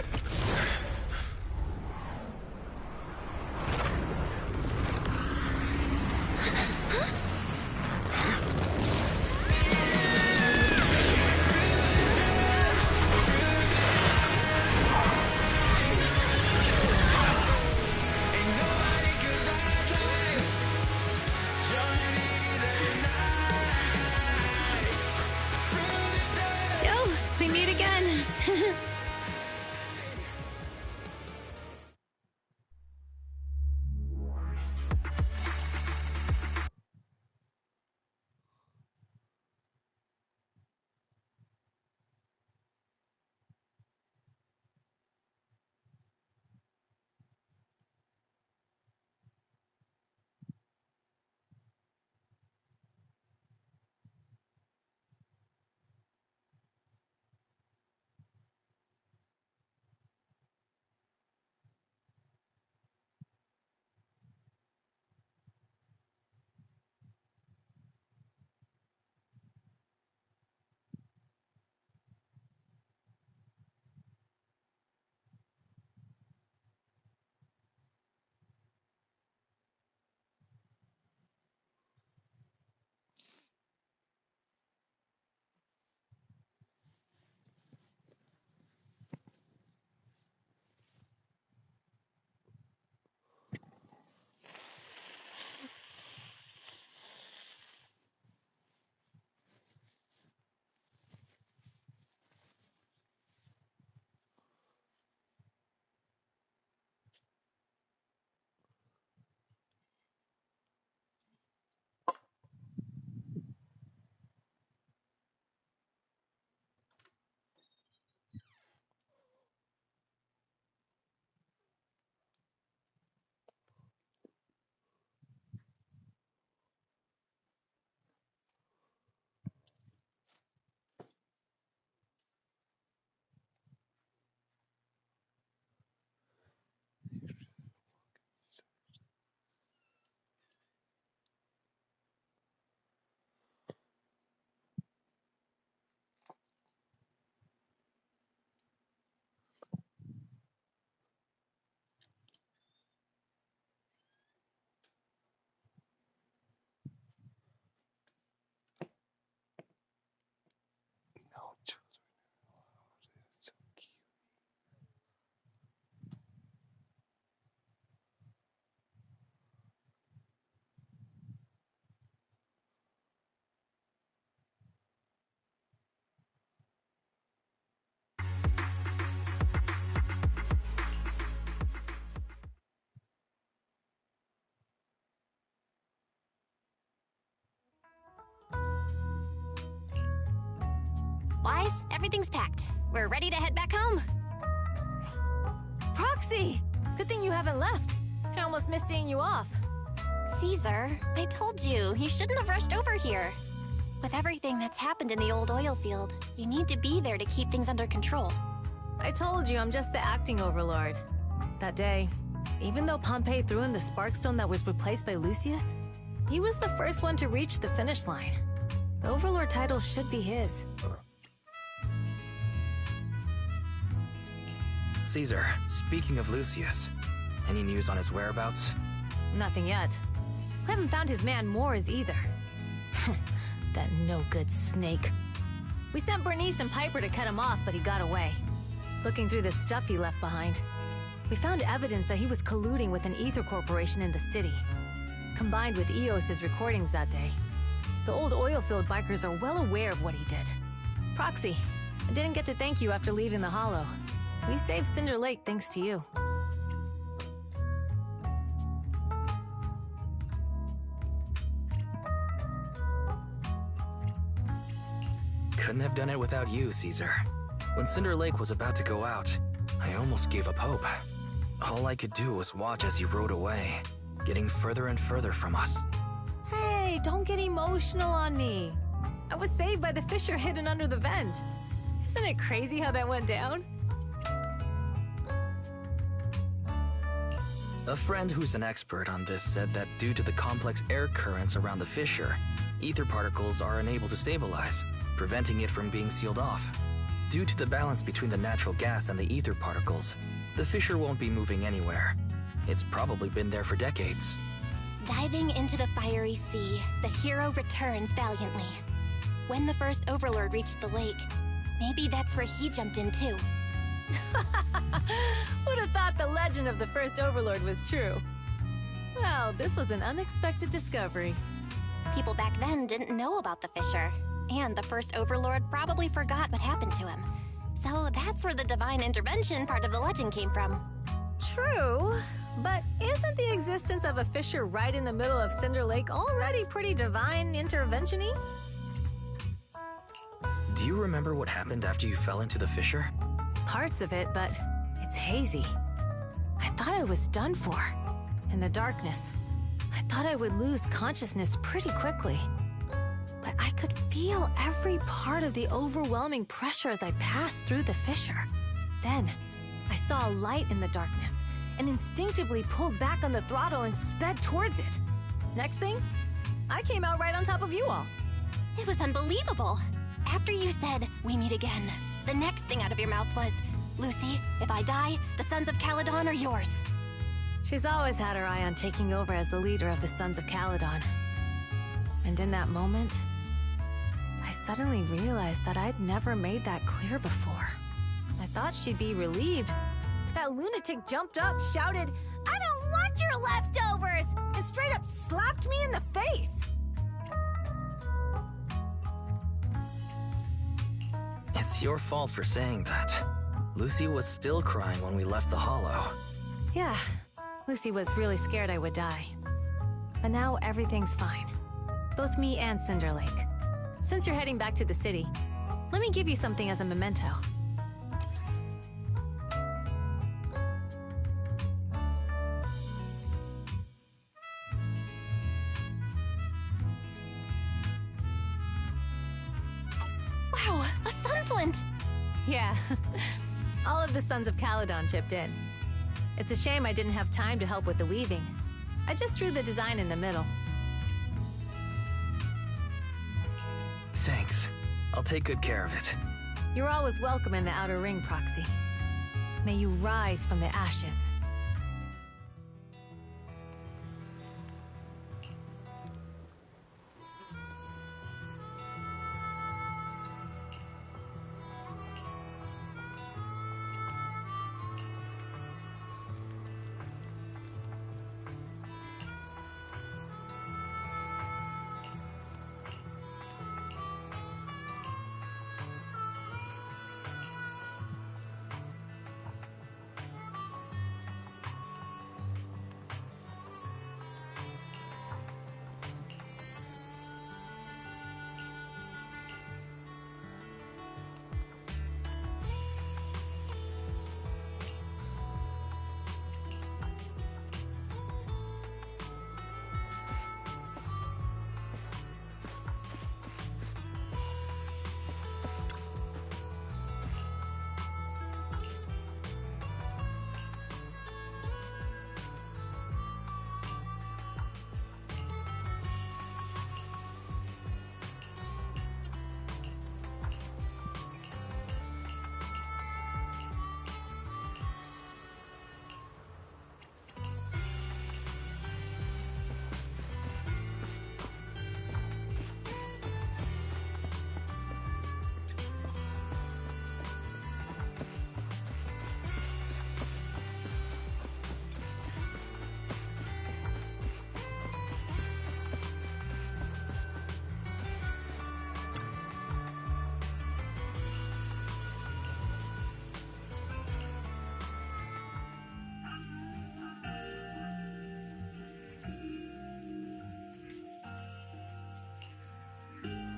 Yo, we meet again. Otherwise, everything's packed. We're ready to head back home. Proxy! Good thing you haven't left. I almost missed seeing you off. Caesar, I told you, you shouldn't have rushed over here. With everything that's happened in the old oil field, you need to be there to keep things under control. I told you I'm just the acting overlord. That day, even though Pompey threw in the Sparkstone that was replaced by Lucius, he was the first one to reach the finish line. The overlord title should be his. Caesar, speaking of Lucius, any news on his whereabouts? Nothing yet. We haven't found his man Moores either. That no-good snake. We sent Bernice and Piper to cut him off, but he got away. Looking through the stuff he left behind, we found evidence that he was colluding with an ether corporation in the city. Combined with Eos's recordings that day, the old oilfield bikers are well aware of what he did. Proxy, I didn't get to thank you after leaving the Hollow. We saved Cinder Lake thanks to you. Couldn't have done it without you, Caesar. When Cinder Lake was about to go out, I almost gave up hope. All I could do was watch as he rode away, getting further and further from us. Hey, don't get emotional on me. I was saved by the fissure hidden under the vent. Isn't it crazy how that went down? A friend who's an expert on this said that due to the complex air currents around the fissure, ether particles are unable to stabilize, preventing it from being sealed off. Due to the balance between the natural gas and the ether particles, the fissure won't be moving anywhere. It's probably been there for decades. Diving into the fiery sea, the hero returns valiantly. When the first overlord reached the lake, maybe that's where he jumped in too. Who'd have thought the legend of the first overlord was true? Well, this was an unexpected discovery. People back then didn't know about the fissure, and the first overlord probably forgot what happened to him. So that's where the divine intervention part of the legend came from. True, but isn't the existence of a fissure right in the middle of Cinder Lake already pretty divine intervention-y? Do you remember what happened after you fell into the fissure? Parts of it, but it's hazy. I thought I was done for. In the darkness, I thought I would lose consciousness pretty quickly. But I could feel every part of the overwhelming pressure as I passed through the fissure. Then, I saw a light in the darkness and instinctively pulled back on the throttle and sped towards it. Next thing, I came out right on top of you all. It was unbelievable. After you said, "We meet again," the next thing out of your mouth was, "Lucy, if I die, the Sons of Caledon are yours." She's always had her eye on taking over as the leader of the Sons of Caledon. And in that moment, I suddenly realized that I'd never made that clear before. I thought she'd be relieved. That lunatic jumped up, shouted, "I don't want your leftovers!" and straight up slapped me in the face. It's your fault for saying that. Lucy was still crying when we left the Hollow. Yeah, Lucy was really scared I would die. But now everything's fine. Both me and Cinder Lake. Since you're heading back to the city, let me give you something as a memento. Wow, a sunflint! Yeah, all of the Sons of Caledon chipped in. It's a shame I didn't have time to help with the weaving. I just drew the design in the middle. Thanks. I'll take good care of it. You're always welcome in the Outer Ring, Proxy. May you rise from the ashes.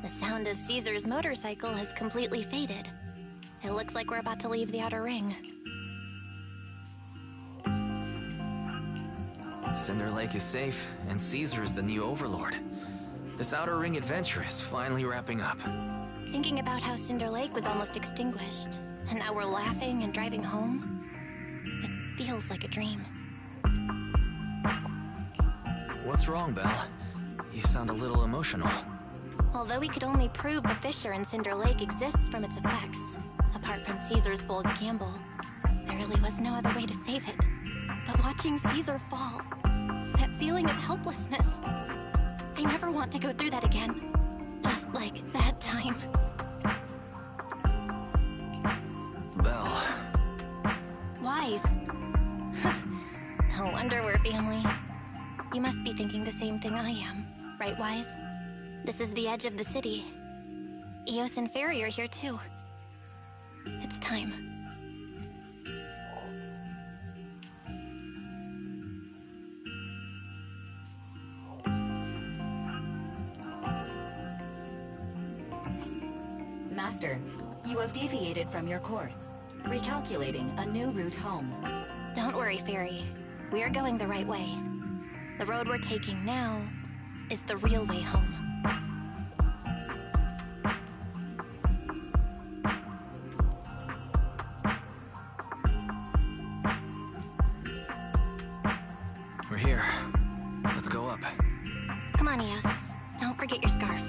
The sound of Caesar's motorcycle has completely faded. It looks like we're about to leave the outer ring. Cinder Lake is safe, and Caesar is the new overlord. This outer ring adventure is finally wrapping up. Thinking about how Cinder Lake was almost extinguished, and now we're laughing and driving home, it feels like a dream. What's wrong, Belle? You sound a little emotional. Although we could only prove the fissure in Cinder Lake exists from its effects, apart from Caesar's bold gamble, there really was no other way to save it. But watching Caesar fall, that feeling of helplessness, I never want to go through that again. Just like that time. Belle. Wise. No wonder we're family. You must be thinking the same thing I am, right, Wise? This is the edge of the city. Eos and Fairy are here too. It's time. Master, you have deviated from your course, recalculating a new route home. Don't worry, Fairy. We are going the right way. The road we're taking now is the real way home. We're here. Let's go up. Come on, Eos. Don't forget your scarf.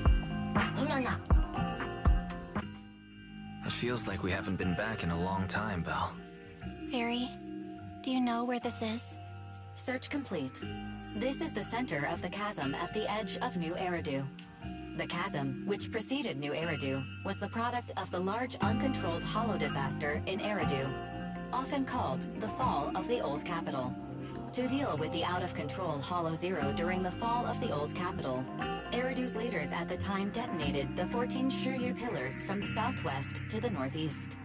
It feels like we haven't been back in a long time, Belle. Fairy, do you know where this is? Search complete. This is the center of the chasm at the edge of New Eridu. The chasm, which preceded New Eridu, was the product of the large uncontrolled hollow disaster in Eridu, often called the fall of the Old Capital. To deal with the out-of-control Hollow Zero during the fall of the Old Capital, Eridu's leaders at the time detonated the 14 Shiryu pillars from the southwest to the northeast.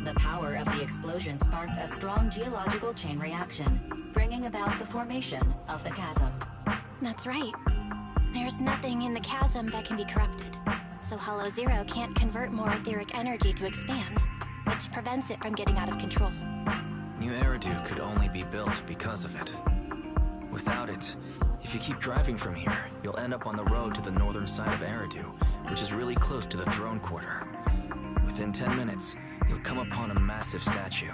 The power of the explosion sparked a strong geological chain reaction, bringing about the formation of the chasm. That's right. There's nothing in the chasm that can be corrupted, so Hollow Zero can't convert more etheric energy to expand, which prevents it from getting out of control. New Eridu could only be built because of it. Without it, if you keep driving from here, you'll end up on the road to the northern side of Eridu, which is really close to the throne quarter. Within 10 minutes, you'll come upon a massive statue.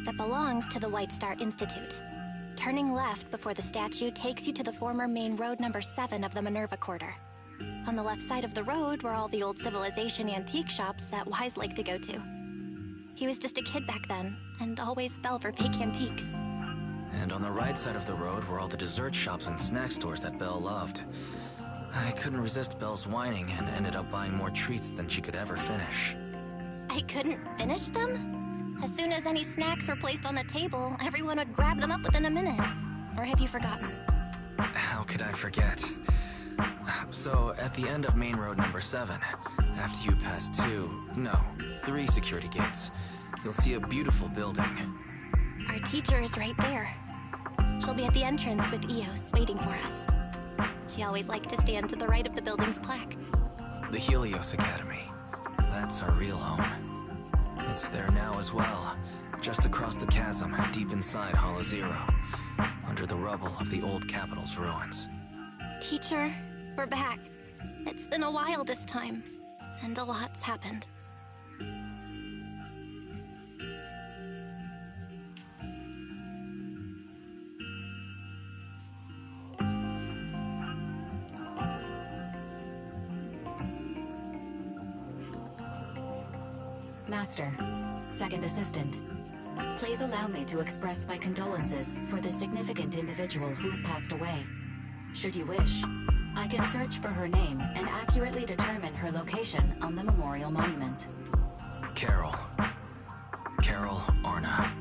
That belongs to the White Star Institute. Turning left before the statue takes you to the former main road number 7 of the Minerva Quarter. On the left side of the road were all the old civilization antique shops that Wise liked to go to. He was just a kid back then, and always fell for fake antiques. And on the right side of the road were all the dessert shops and snack stores that Belle loved. I couldn't resist Belle's whining and ended up buying more treats than she could ever finish. I couldn't finish them? As soon as any snacks were placed on the table, everyone would grab them up within a minute. Or have you forgotten? How could I forget? So, at the end of main road number 7, after you pass 3 security gates, you'll see a beautiful building. Our teacher is right there. She'll be at the entrance with Eos, waiting for us. She always liked to stand to the right of the building's plaque. The Helios Academy. That's our real home. It's there now as well, just across the chasm, deep inside Hollow Zero, under the rubble of the old capital's ruins. Teacher, we're back. It's been a while this time, and a lot's happened. Master, Second Assistant, please allow me to express my condolences for the significant individual who has passed away. Should you wish, I can search for her name and accurately determine her location on the memorial monument. Carol Arna.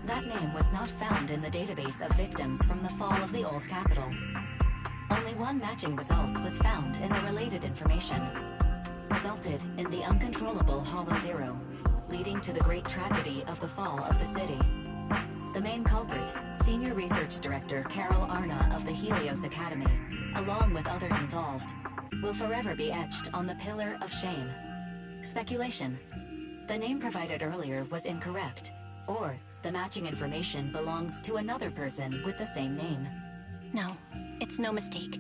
That name was not found in the database of victims from the fall of the Old Capital. Only one matching result was found in the related information. Resulted in the uncontrollable Hollow Zero, leading to the great tragedy of the fall of the city. The main culprit, Senior Research Director Carol Arna of the Helios Academy, along with others involved, will forever be etched on the Pillar of Shame. Speculation. The name provided earlier was incorrect, or the matching information belongs to another person with the same name. No, it's no mistake.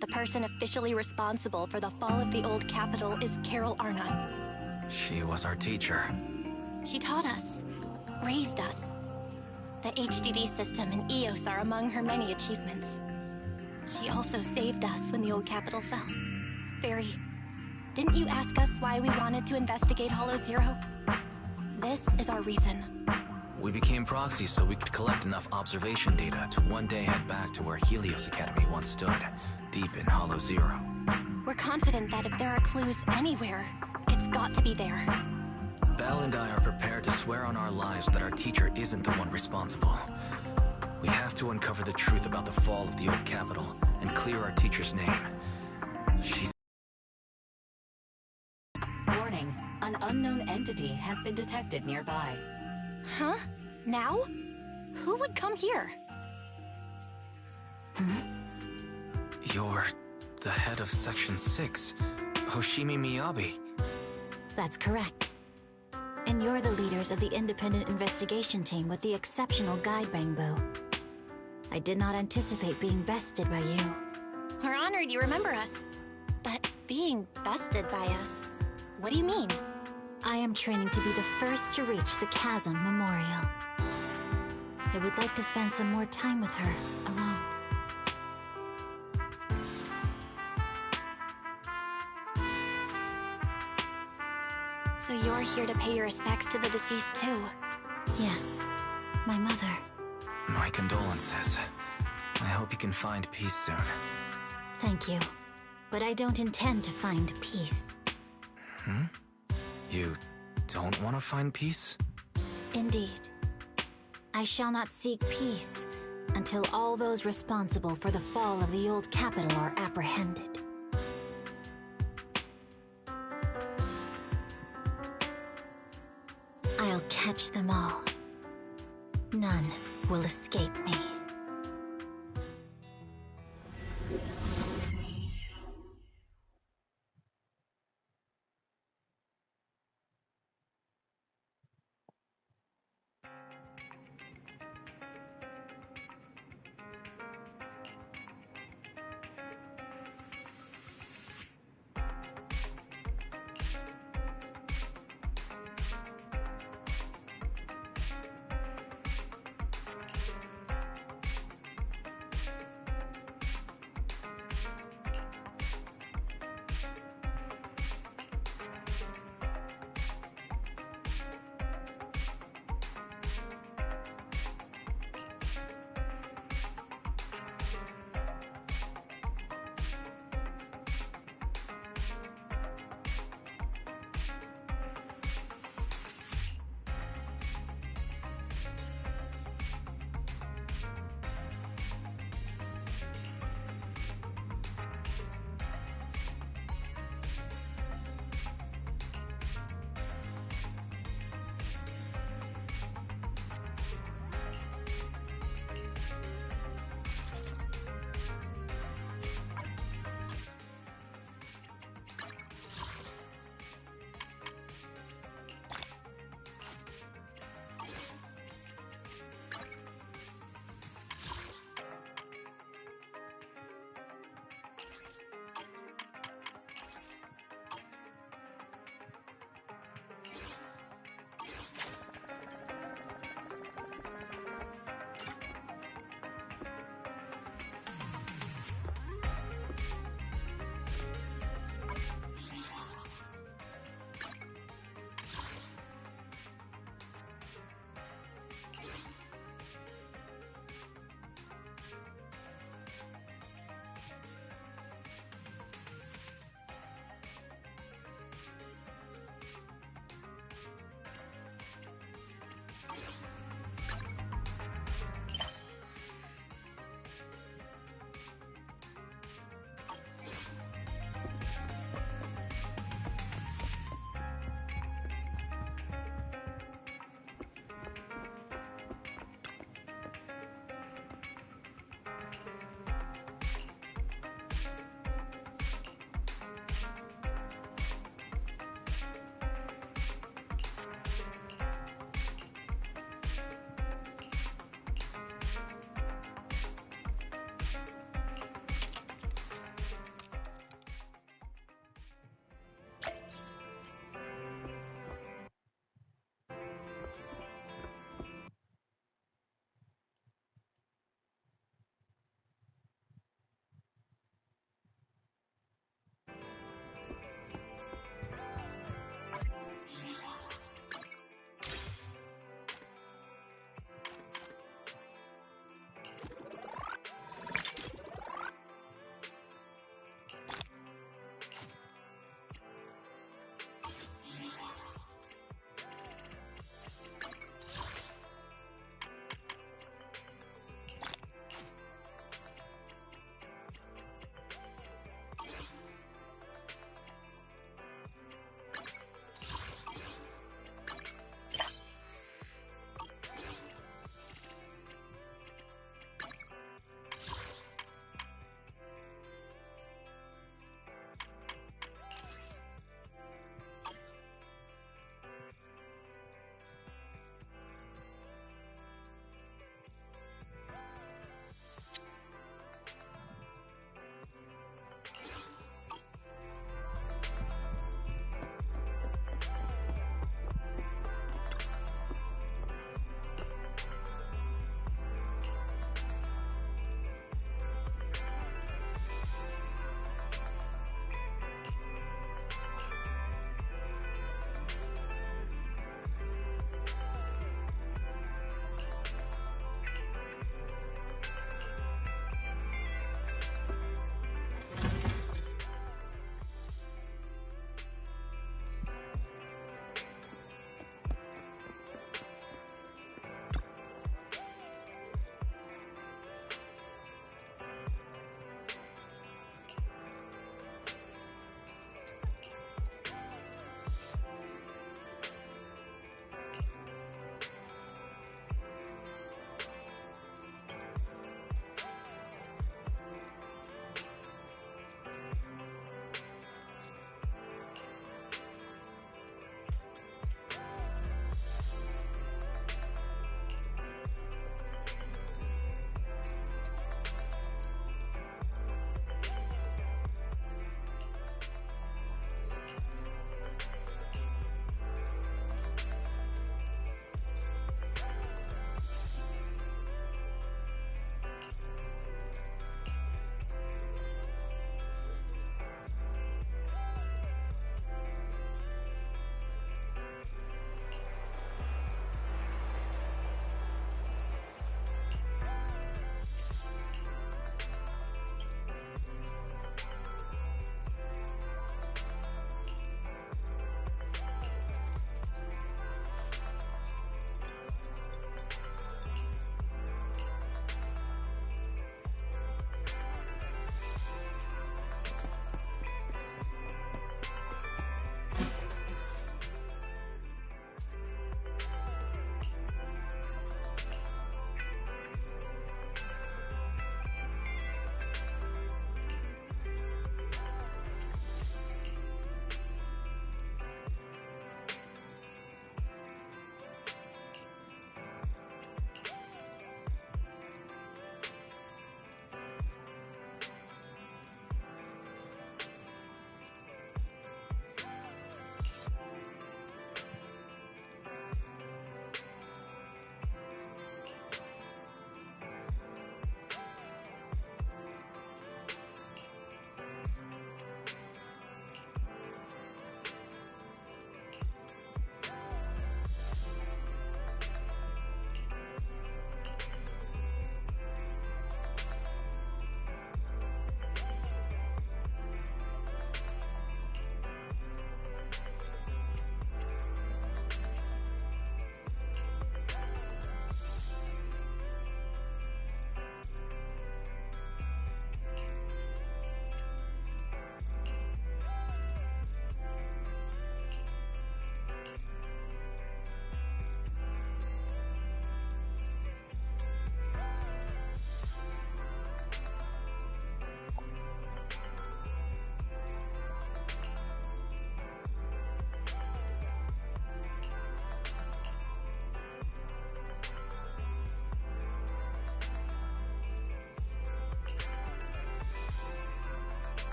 The person officially responsible for the fall of the old capital is Carol Arna. She was our teacher. She taught us, raised us. The HDD system and EOS are among her many achievements. She also saved us when the old capital fell. Fairy, didn't you ask us why we wanted to investigate Hollow Zero? This is our reason. We became proxies so we could collect enough observation data to one day head back to where Helios Academy once stood, deep in Hollow Zero. We're confident that if there are clues anywhere, it's got to be there. Belle and I are prepared to swear on our lives that our teacher isn't the one responsible. We have to uncover the truth about the fall of the old capital and clear our teacher's name. She's... Warning, an unknown entity has been detected nearby. Huh? Now? Who would come here? You're the head of Section 6, Hoshimi Miyabi. That's correct. And you're the leaders of the independent investigation team with the exceptional guide Bangbo. I did not anticipate being bested by you. We're honored you remember us. But being bested by us, what do you mean? I am training to be the first to reach the Chasm Memorial. I would like to spend some more time with her, alone. So you're here to pay your respects to the deceased too? Yes, my mother. My condolences. I hope you can find peace soon. Thank you. But I don't intend to find peace. You don't want to find peace? Indeed. I shall not seek peace until all those responsible for the fall of the old capital are apprehended. I'll catch them all. None will escape me.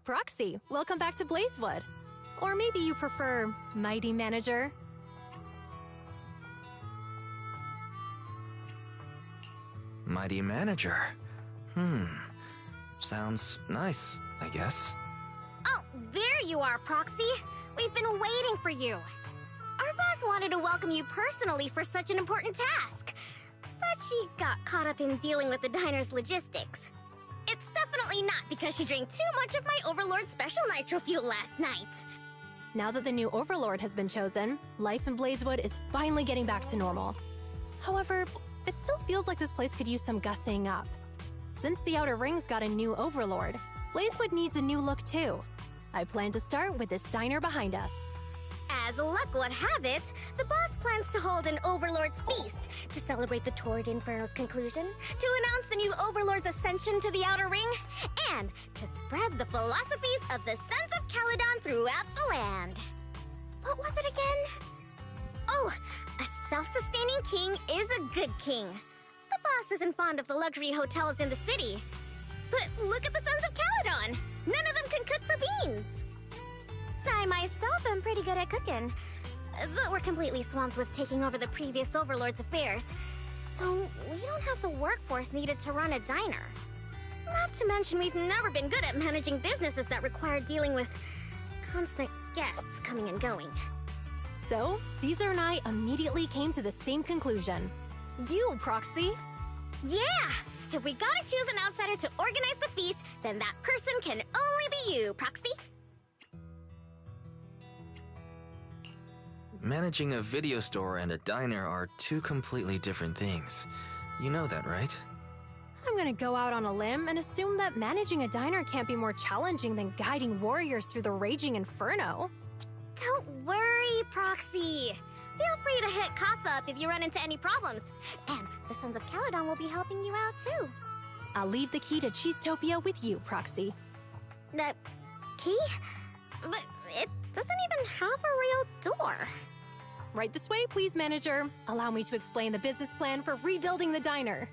Proxy, welcome back to Blazewood. Or maybe you prefer Mighty Manager. Mighty Manager. Sounds nice, I guess. Oh, there you are, Proxy. We've been waiting for you. Our boss wanted to welcome you personally for such an important task. But she got caught up in dealing with the diner's logistics. It's definitely not because she drank too much of my Overlord Special Nitro Fuel last night. Now that the new Overlord has been chosen, life in Blazewood is finally getting back to normal. However, it still feels like this place could use some gussying up. Since the Outer Rings got a new Overlord, Blazewood needs a new look too. I plan to start with this diner behind us. As luck would have it, the boss plans to hold an Overlord's Feast to celebrate the Torrid Inferno's conclusion, to announce the new Overlord's ascension to the Outer Ring, and to spread the philosophies of the Sons of Caledon throughout the land. What was it again? Oh, a self-sustaining king is a good king. The boss isn't fond of the luxury hotels in the city. But look at the Sons of Caledon! None of them can cook for beans! I myself am pretty good at cooking, but we're completely swamped with taking over the previous Overlord's affairs, so we don't have the workforce needed to run a diner. Not to mention we've never been good at managing businesses that require dealing with constant guests coming and going. So, Caesar and I immediately came to the same conclusion. You, Proxy! Yeah! If we gotta choose an outsider to organize the feast, then that person can only be you, Proxy! Managing a video store and a diner are two completely different things. You know that, right? I'm gonna go out on a limb and assume that managing a diner can't be more challenging than guiding warriors through the raging inferno. Don't worry, Proxy! Feel free to hit Casa up if you run into any problems. And the Sons of Caledon will be helping you out, too. I'll leave the key to Cheesetopia with you, Proxy. The key? But it doesn't even have a real door. Right this way, please, Manager. Allow me to explain the business plan for rebuilding the diner.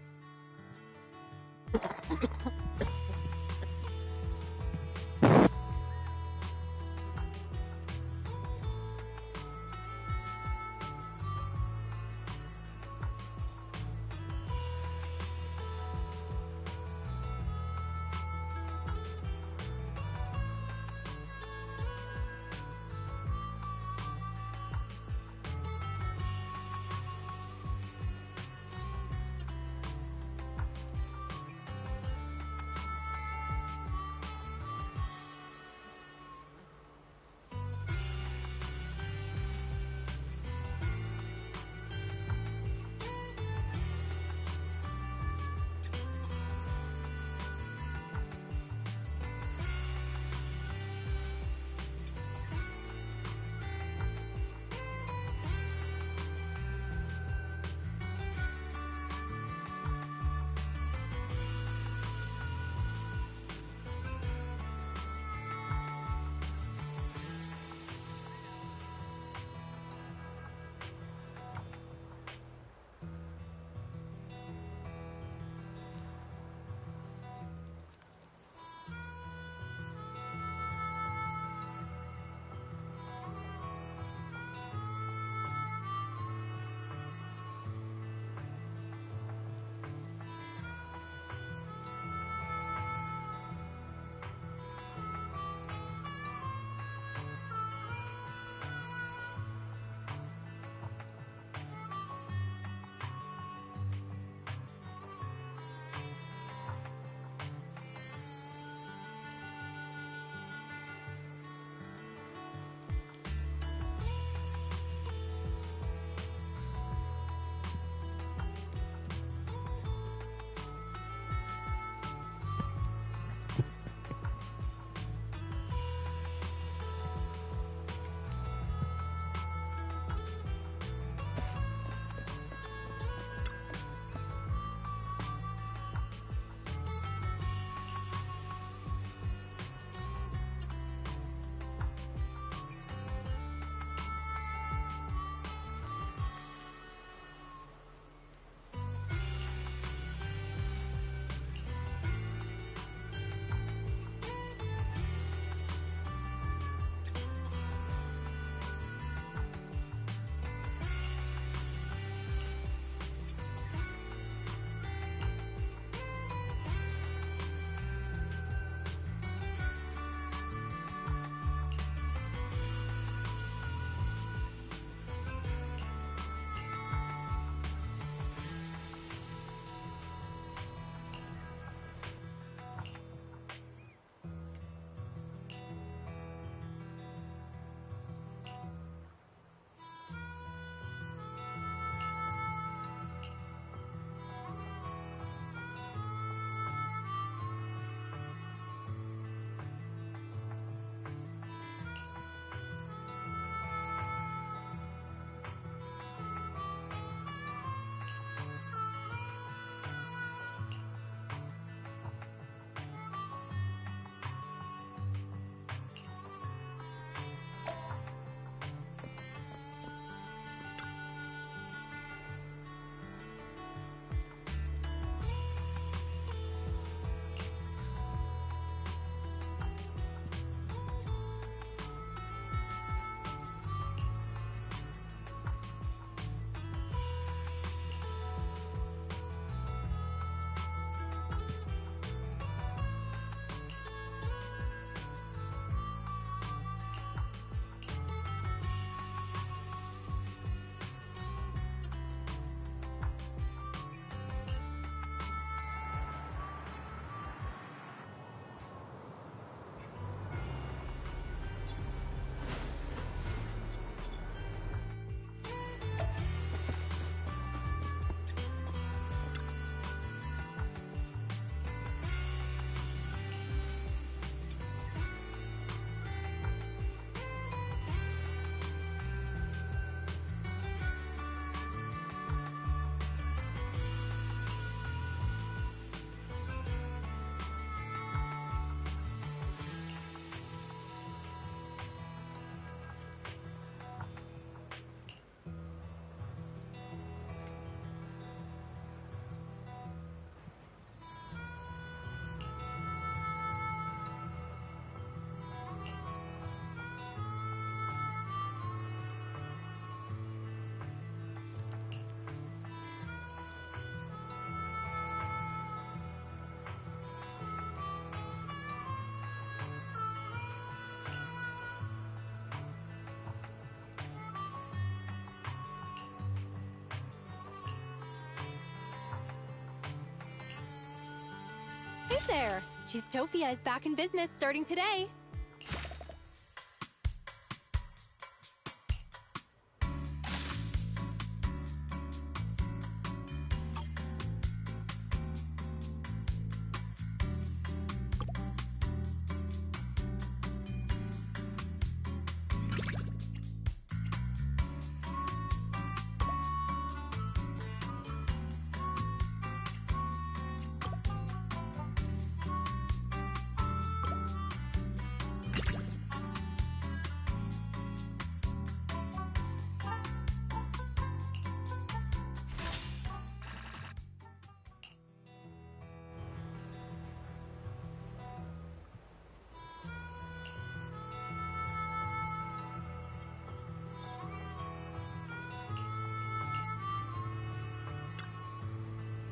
there! Cheesetopia is back in business starting today.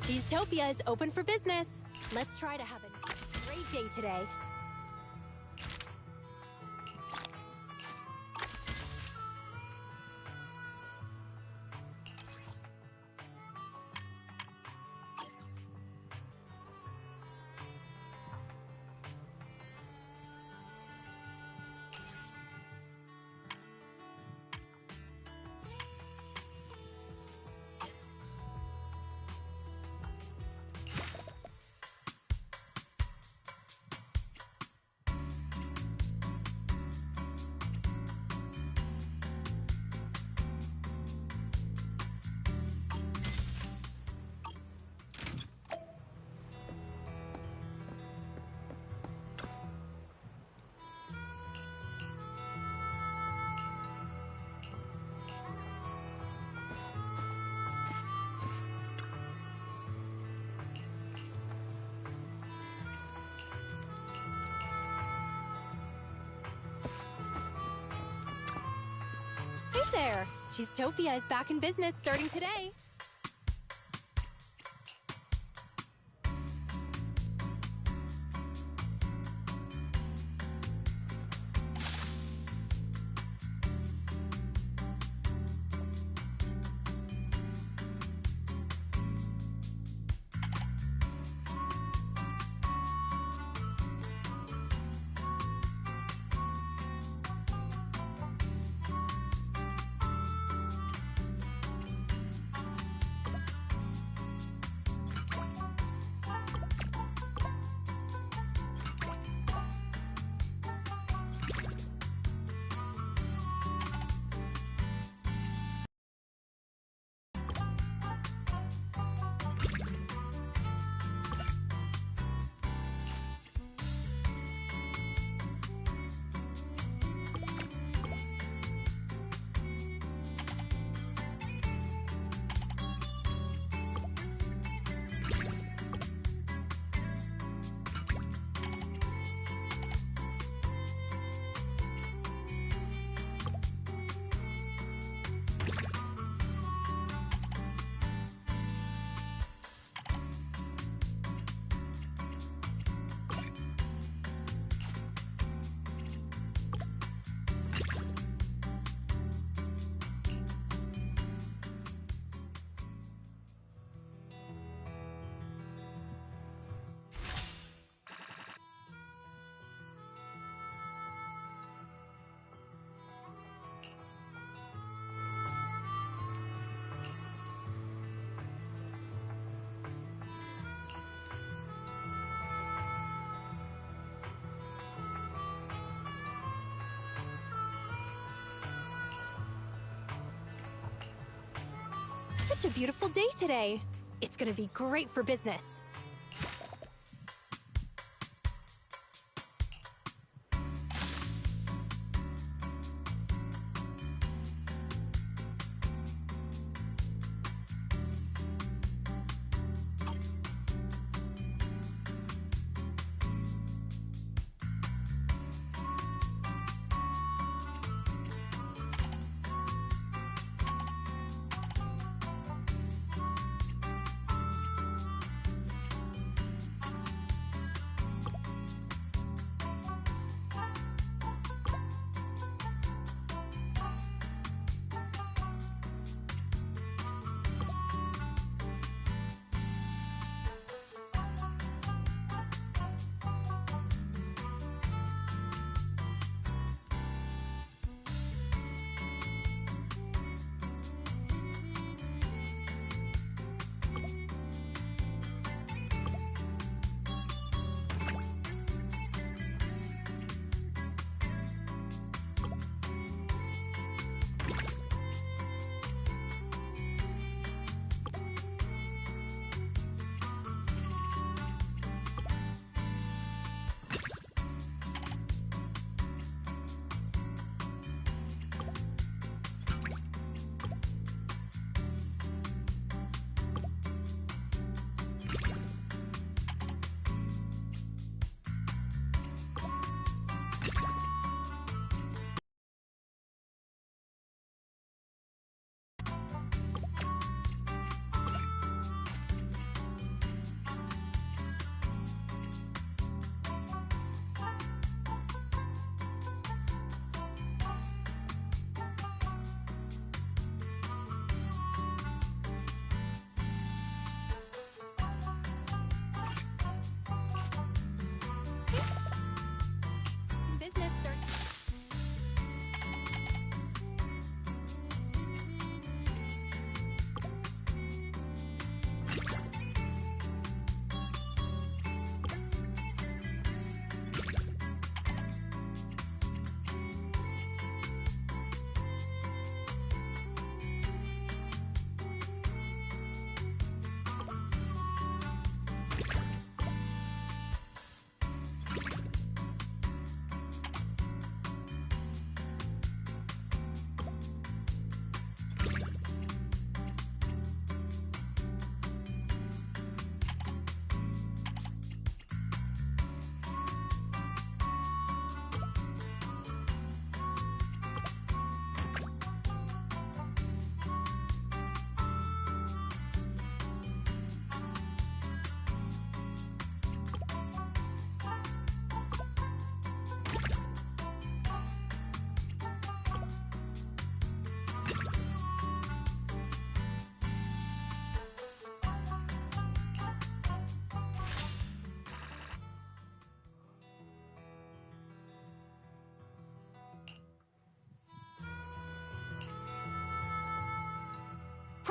Cheesetopia is open for business. Let's try to have a great day today. Hey there! Cheesetopia is back in business starting today. Such a beautiful day today. It's gonna be great for business.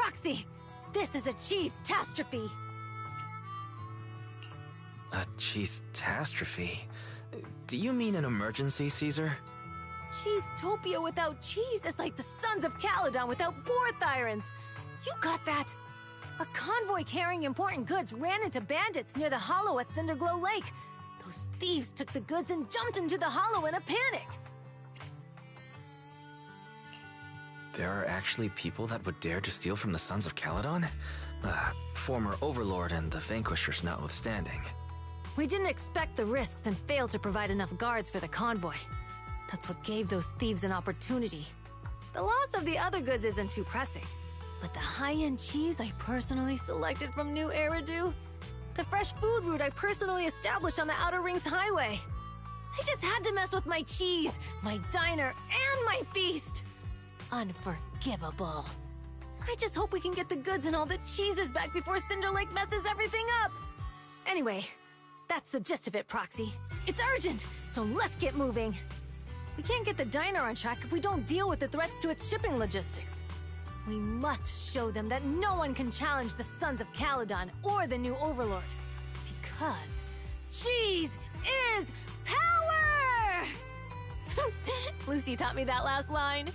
Proxy! This is a cheese-tastrophe! A cheese-tastrophe? Do you mean an emergency, Caesar? Cheese-topia without cheese is like the Sons of Caledon without Borthyrans! You got that? A convoy carrying important goods ran into bandits near the hollow at Cinderglow Lake. Those thieves took the goods and jumped into the hollow in a panic. There are actually people that would dare to steal from the Sons of Caledon? Former Overlord and the Vanquishers notwithstanding. We didn't expect the risks and failed to provide enough guards for the convoy. That's what gave those thieves an opportunity. The loss of the other goods isn't too pressing. But the high-end cheese I personally selected from New Eridu, the fresh food route I personally established on the Outer Rings highway. They just had to mess with my cheese, my diner, and my feast. Unforgivable. I just hope we can get the goods and all the cheeses back before Cinder Lake messes everything up. Anyway, that's the gist of it, Proxy. It's urgent, so let's get moving. We can't get the diner on track if we don't deal with the threats to its shipping logistics. We must show them that no one can challenge the Sons of Caledon or the new Overlord. Because cheese is power! Lucy taught me that last line.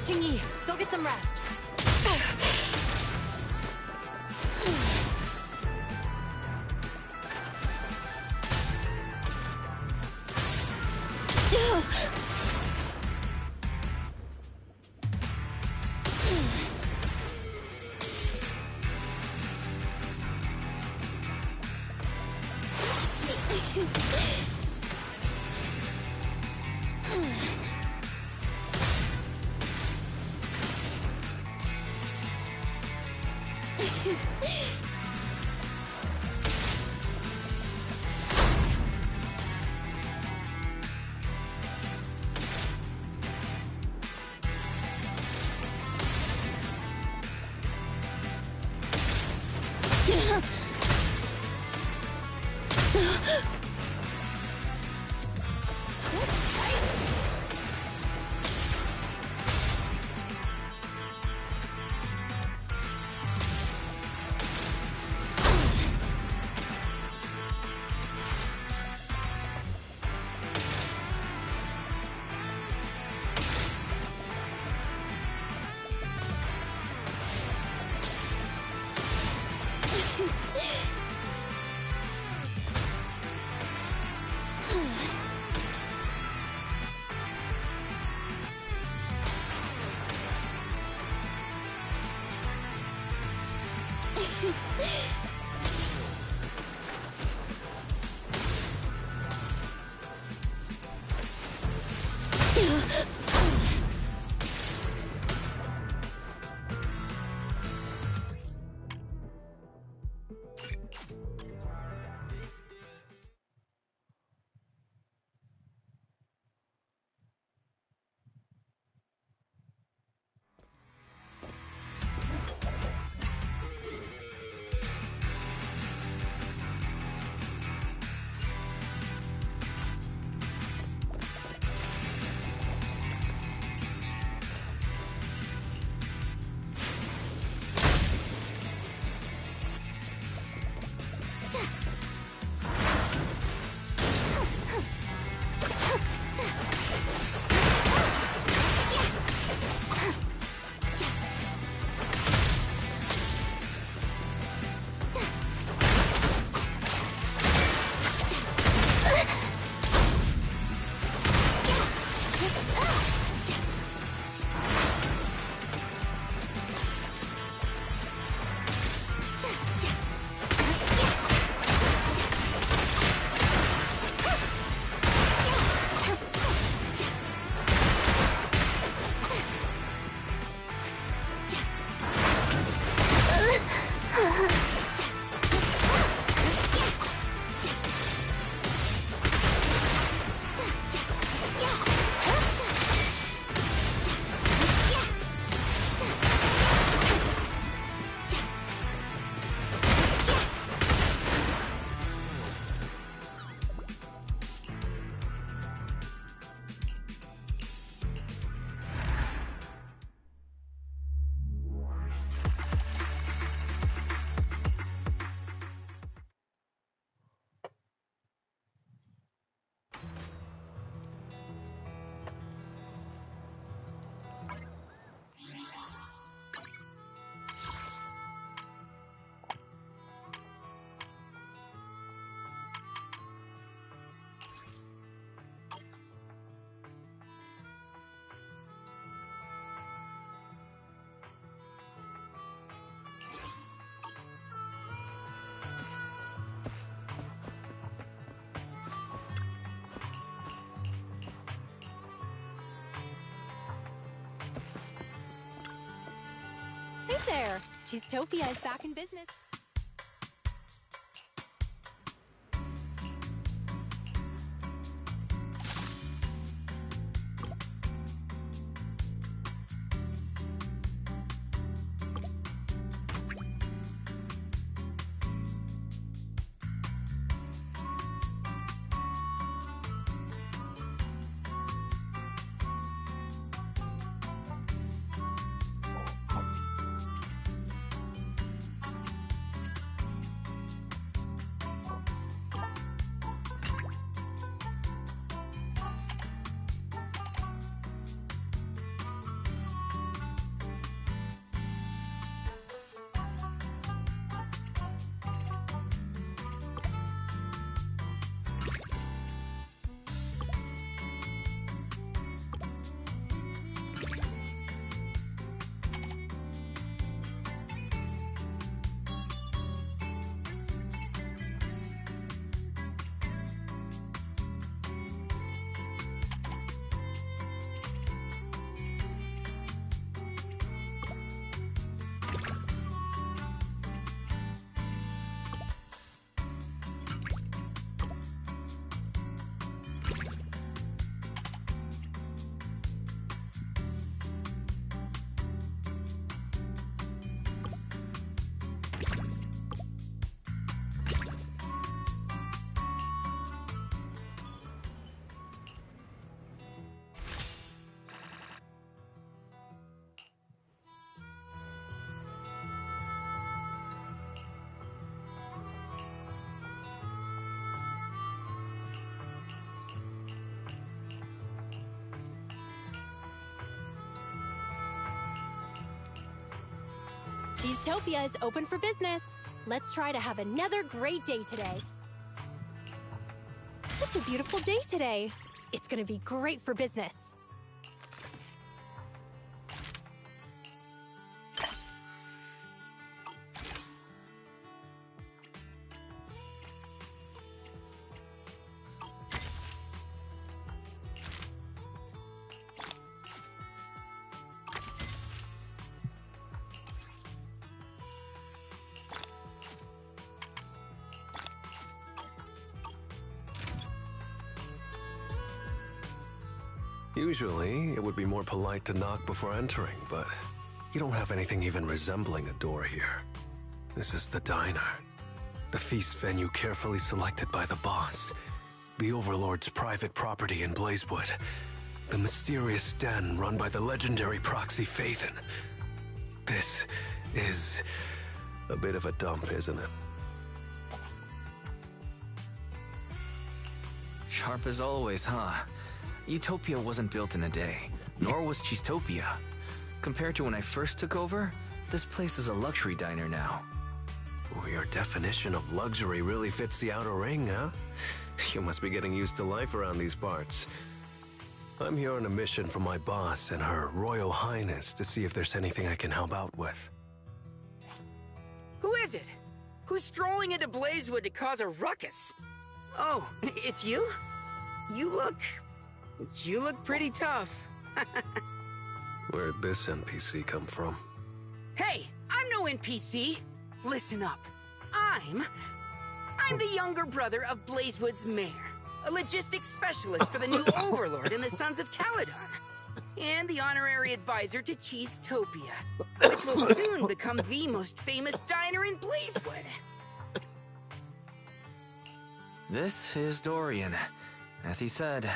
Jingyi, go get some rest. Hey there! She's Tofia is back in business. Cheesetopia is open for business. Let's try to have another great day today. Such a beautiful day today. It's gonna be great for business. Usually, it would be more polite to knock before entering, but you don't have anything even resembling a door here. This is the diner. The feast venue carefully selected by the boss. The Overlord's private property in Blazewood. The mysterious den run by the legendary proxy Phaethon. This is a bit of a dump, isn't it? Sharp as always, huh? Utopia wasn't built in a day, nor was Cheesetopia. Compared to when I first took over, this place is a luxury diner now. Oh, your definition of luxury really fits the outer ring, huh? You must be getting used to life around these parts. I'm here on a mission from my boss and Her Royal Highness to see if there's anything I can help out with. Who is it? Who's strolling into Blazewood to cause a ruckus? Oh, it's you? You look pretty tough. Where'd this NPC come from? Hey, I'm no NPC. Listen up. I'm the younger brother of Blazewood's mayor, a logistics specialist for the new Overlord and the Sons of Caledon, and the honorary advisor to Cheesetopia, which will soon become the most famous diner in Blazewood. This is Dorian. As he said,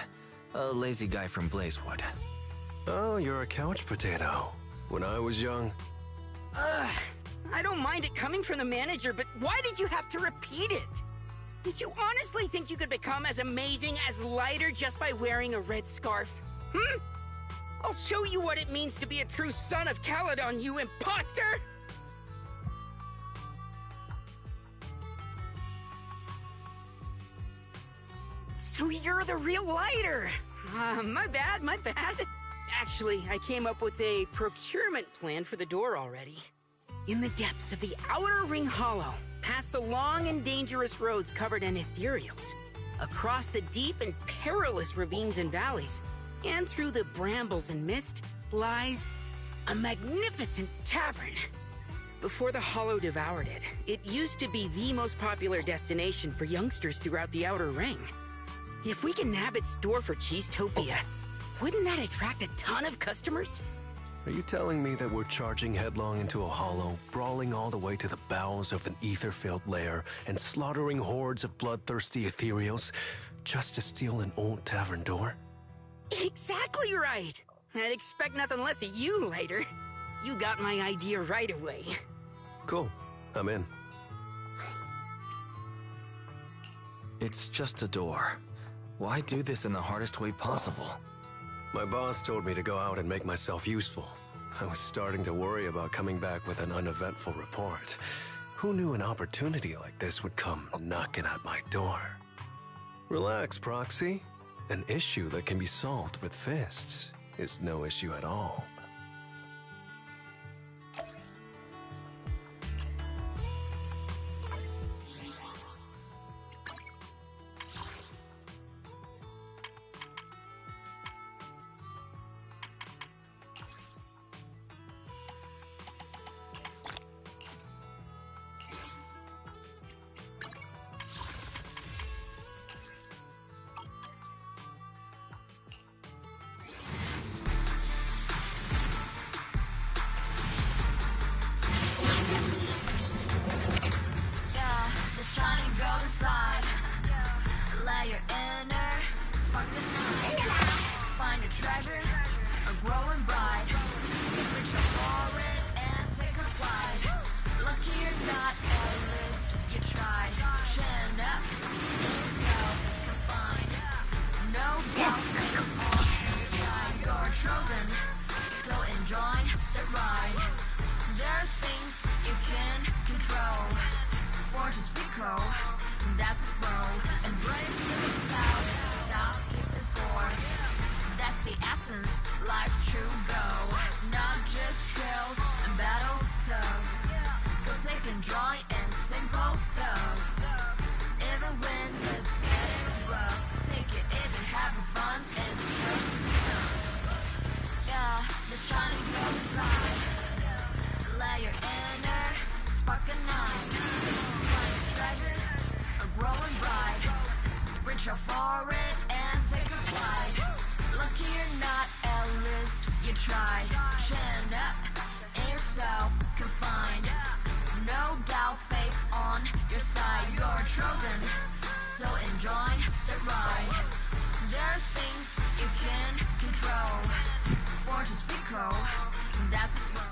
a lazy guy from Blazewood. Oh, you're a couch potato. When I was young... I don't mind it coming from the manager, but why did you have to repeat it? Did you honestly think you could become as amazing as Lighter just by wearing a red scarf? I'll show you what it means to be a true son of Caledon, you imposter! So you're the real Lighter! My bad. Actually, I came up with a procurement plan for the door already. In the depths of the Outer Ring Hollow, past the long and dangerous roads covered in ethereals, across the deep and perilous ravines and valleys, and through the brambles and mist, lies a magnificent tavern. Before the Hollow devoured it, it used to be the most popular destination for youngsters throughout the Outer Ring. If we can nab its door for Cheesetopia, wouldn't that attract a ton of customers? Are you telling me that we're charging headlong into a hollow, brawling all the way to the bowels of an ether-filled lair, and slaughtering hordes of bloodthirsty ethereals just to steal an old tavern door? Exactly right! I'd expect nothing less of you later. You got my idea right away. Cool. I'm in. It's just a door. Why do this in the hardest way possible? My boss told me to go out and make myself useful. I was starting to worry about coming back with an uneventful report. Who knew an opportunity like this would come knocking at my door? Relax, Proxy. An issue that can be solved with fists is no issue at all. go. That's his road. Embrace the south. Stop, keep the score. That's the essence, life's true go. Not just trails and battles tough. Go taking joy in simple stuff. Even when it's getting rough, take it easy, having fun is just enough. Yeah, the shiny gold side. Let your inner spark ignite. Find a treasure, a growing bright. Reach out for it and take a flight. Lucky you're not, at least you tried. Chin up, in yourself confined. No doubt, face on your side. You're chosen, so enjoy the ride. There are things you can control. Fortune's fickle, that's its role.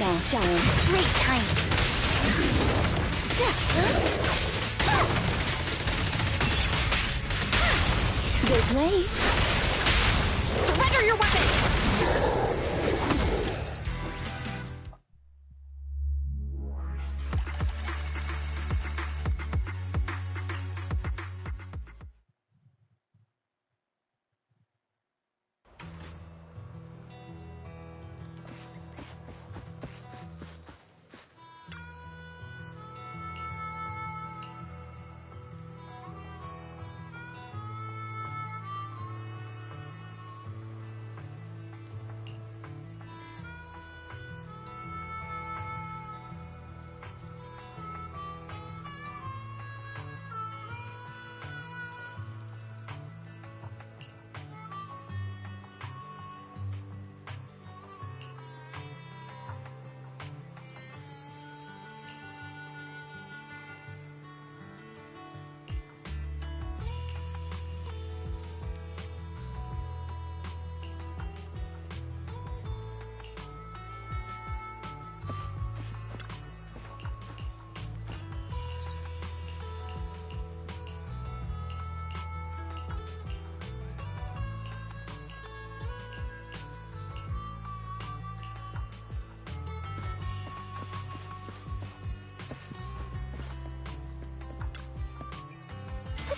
now, child. Great timing. Good play. Surrender your weapon!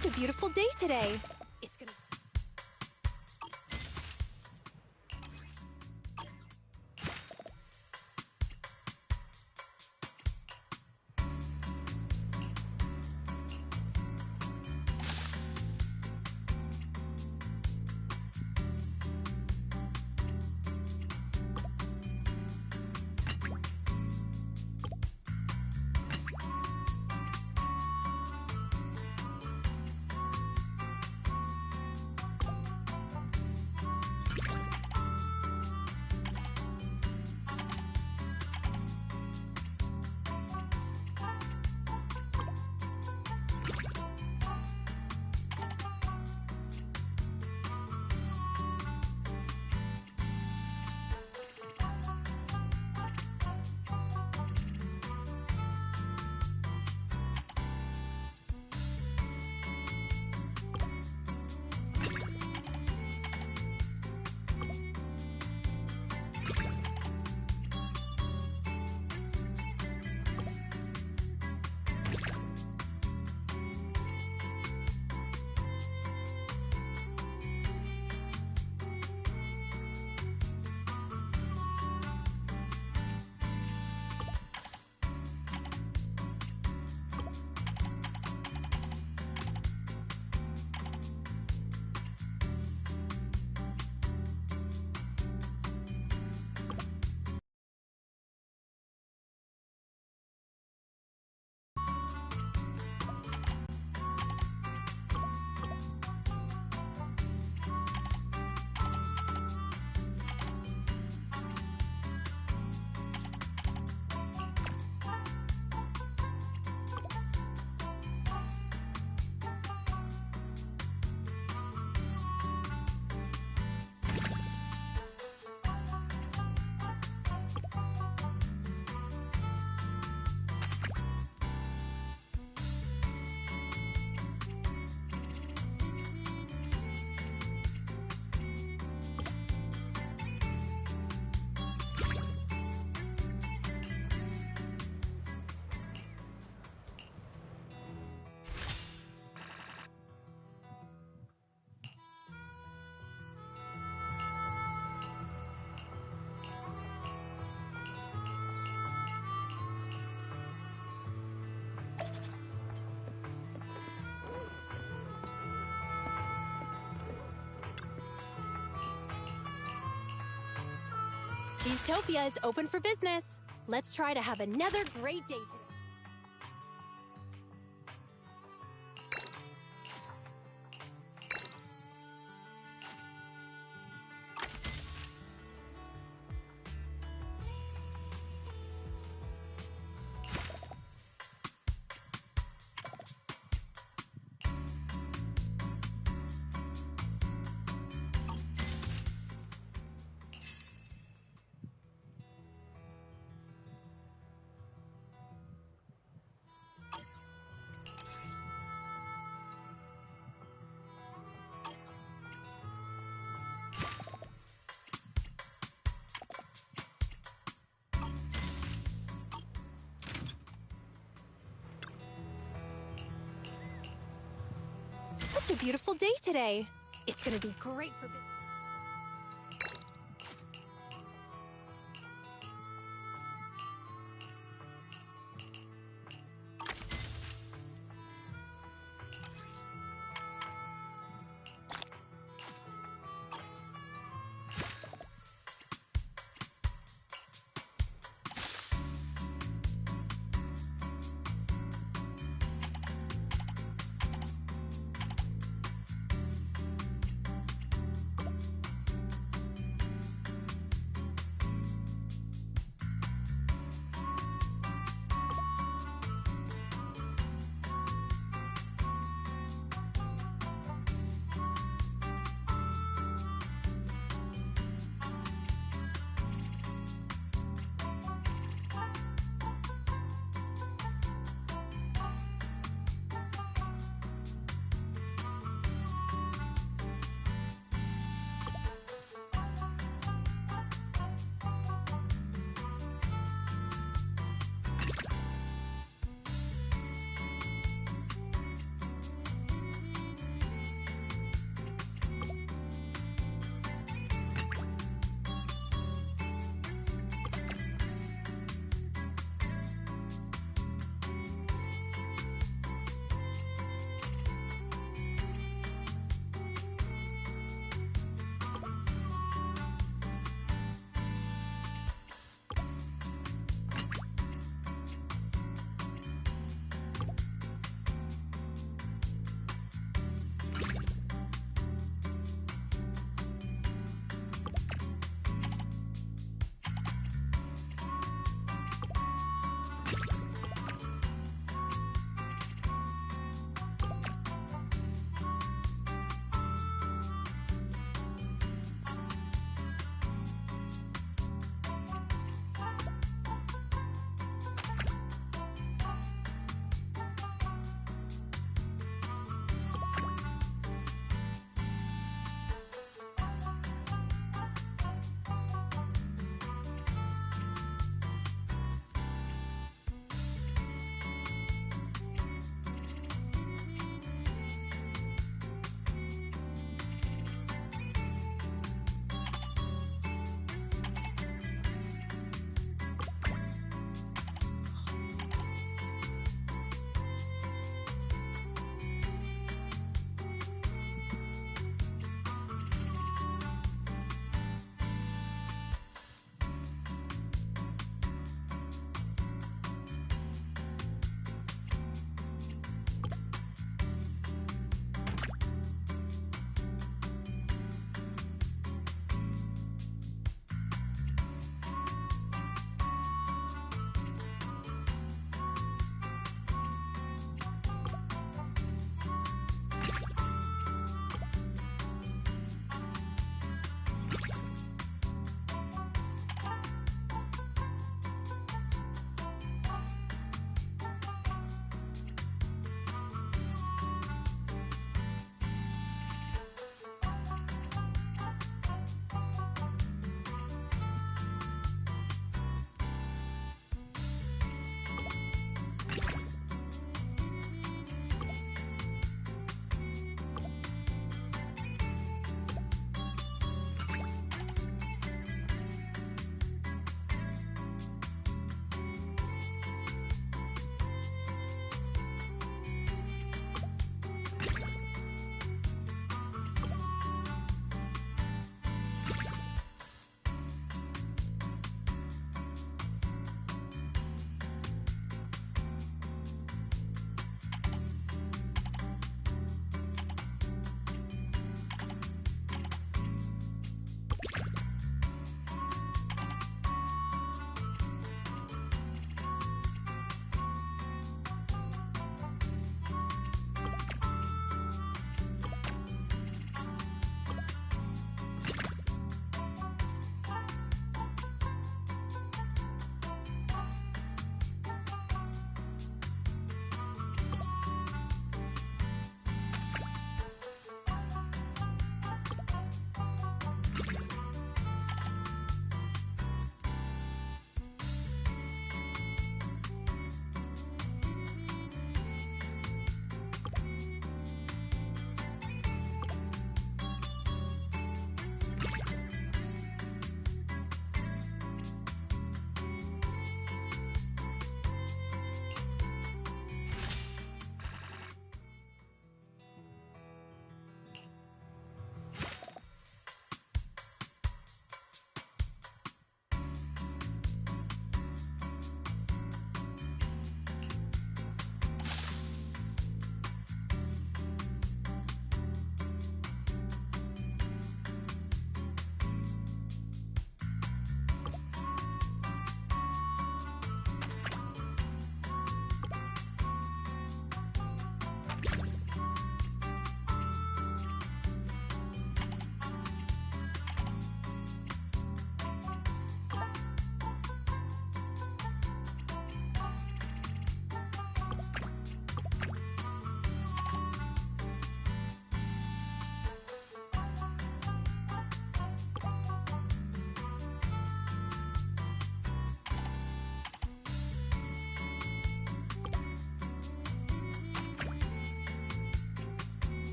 Such a beautiful day today. It's gonna... Cheesetopia is open for business. Let's try to have another great day today. such a beautiful day today. It's gonna be great for business.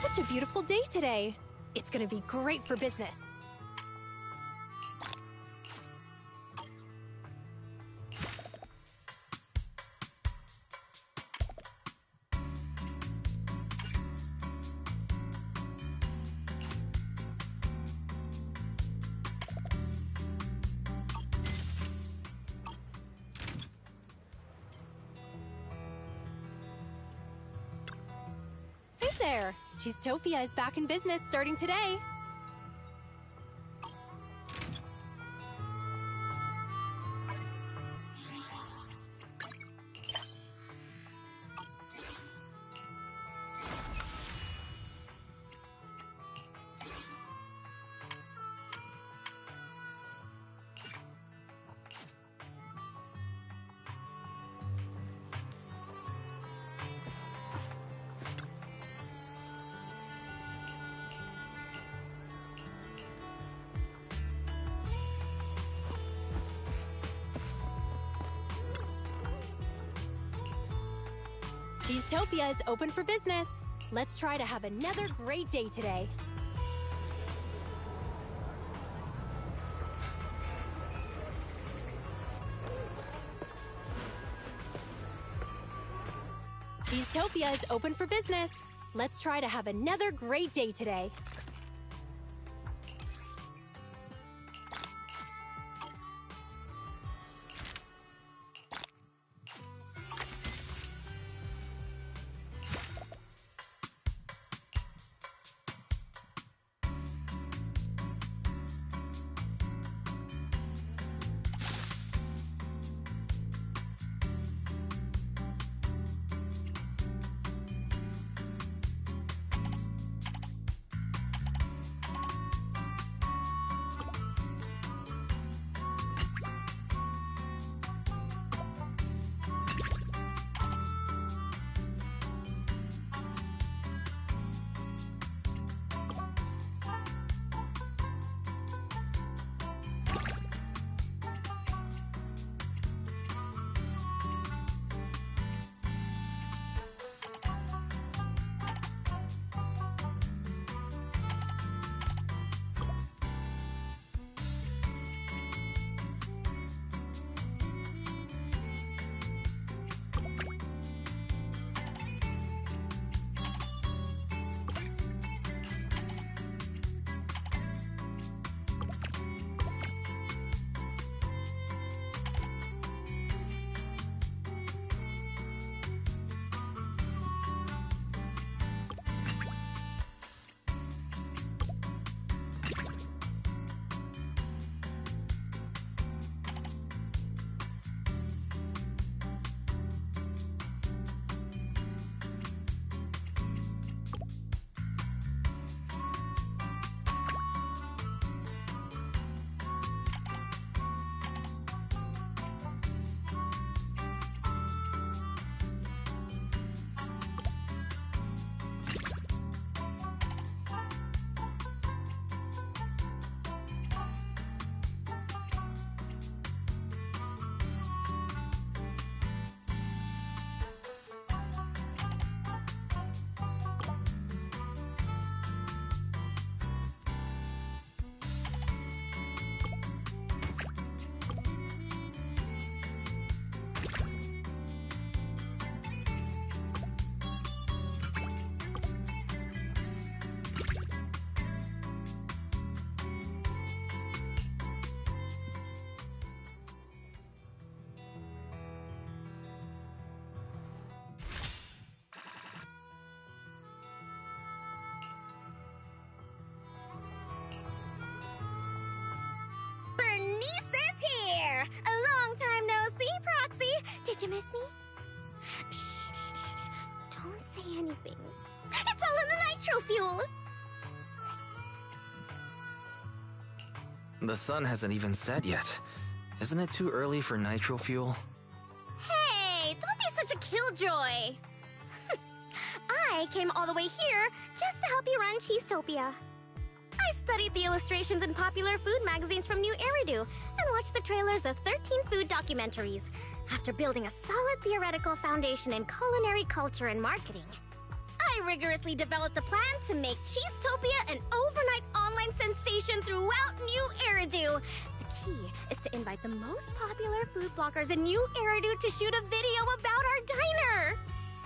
Such a beautiful day today. It's gonna be great for business. Hey there! Cheesetopia is back in business starting today. Cheesetopia is open for business. Let's try to have another great day today. Cheesetopia is open for business. Let's try to have another great day today. Did you miss me? Shh, shh, shh. Don't say anything. It's all in the nitro fuel! The sun hasn't even set yet. Isn't it too early for nitro fuel? Hey, don't be such a killjoy! I came all the way here just to help you run Cheesetopia. I studied the illustrations in popular food magazines from New Eridu and watched the trailers of 13 food documentaries after building a solid theoretical foundation in culinary culture and marketing. I rigorously developed a plan to make Cheesetopia an overnight online sensation throughout New Eridu. The key is to invite the most popular food bloggers in New Eridu to shoot a video about our diner.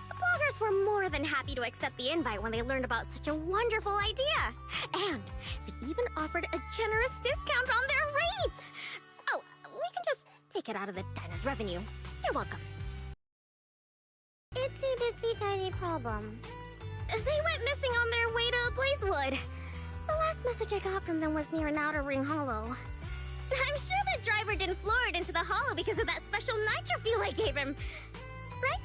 The bloggers were more than happy to accept the invite when they learned about such a wonderful idea. And they even offered a generous discount on their rate. Oh, we can just take it out of the diner's revenue. You're welcome. Itsy bitsy tiny problem. They went missing on their way to Blazewood. The last message I got from them was near an outer ring hollow. I'm sure the driver didn't floor it into the hollow because of that special nitro fuel I gave him. Right?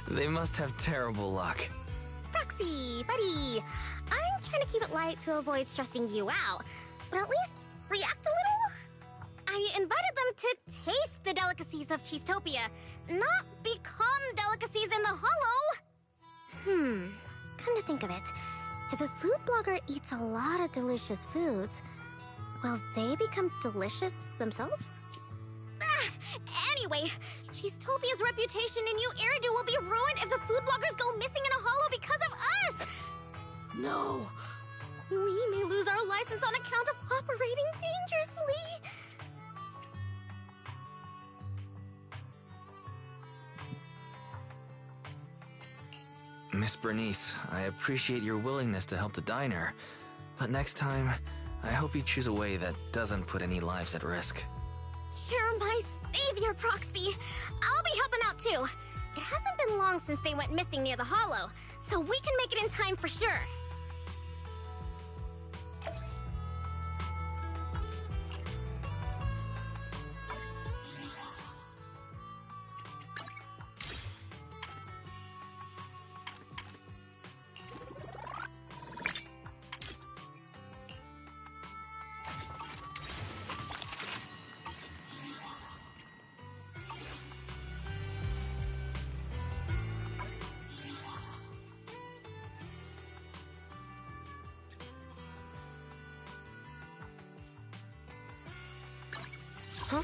They must have terrible luck. Proxy, buddy. I'm trying to keep it light to avoid stressing you out, but at least react a little? I invited them to taste the delicacies of Cheesetopia, not become delicacies in the hollow. Come to think of it, if a food blogger eats a lot of delicious foods, will they become delicious themselves? Anyway, Cheesetopia's reputation in New Eridu will be ruined if the food bloggers go missing in a hollow because of us! No! We may lose our license on account of operating dangerously! Miss Bernice, I appreciate your willingness to help the diner, but next time, I hope you choose a way that doesn't put any lives at risk. You're my savior, Proxy! I'll be helping out too! It hasn't been long since they went missing near the hollow, so we can make it in time for sure! Huh?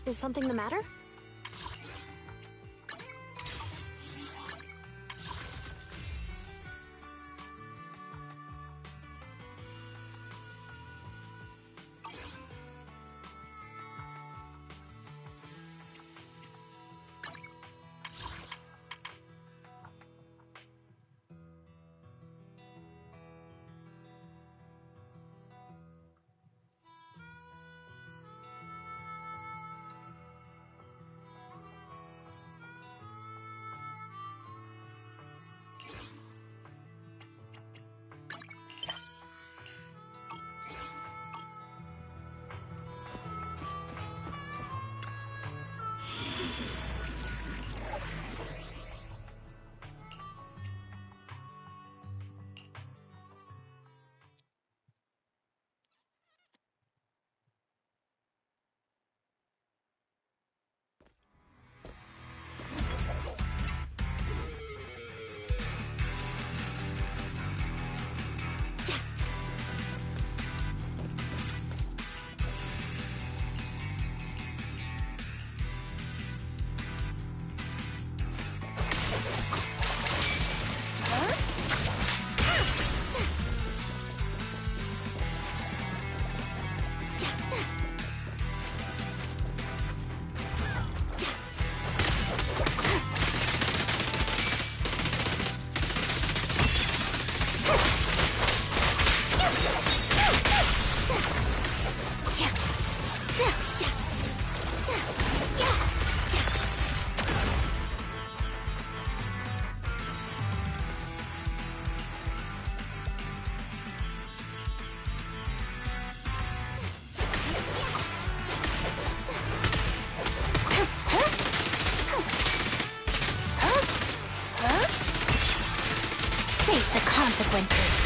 Is something the matter? Face the consequences.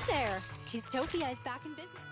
there! Cheesetopia is back in business.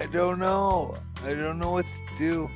I don't know. I don't know what to do.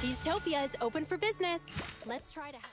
Cheesetopia is open for business. Let's try to have...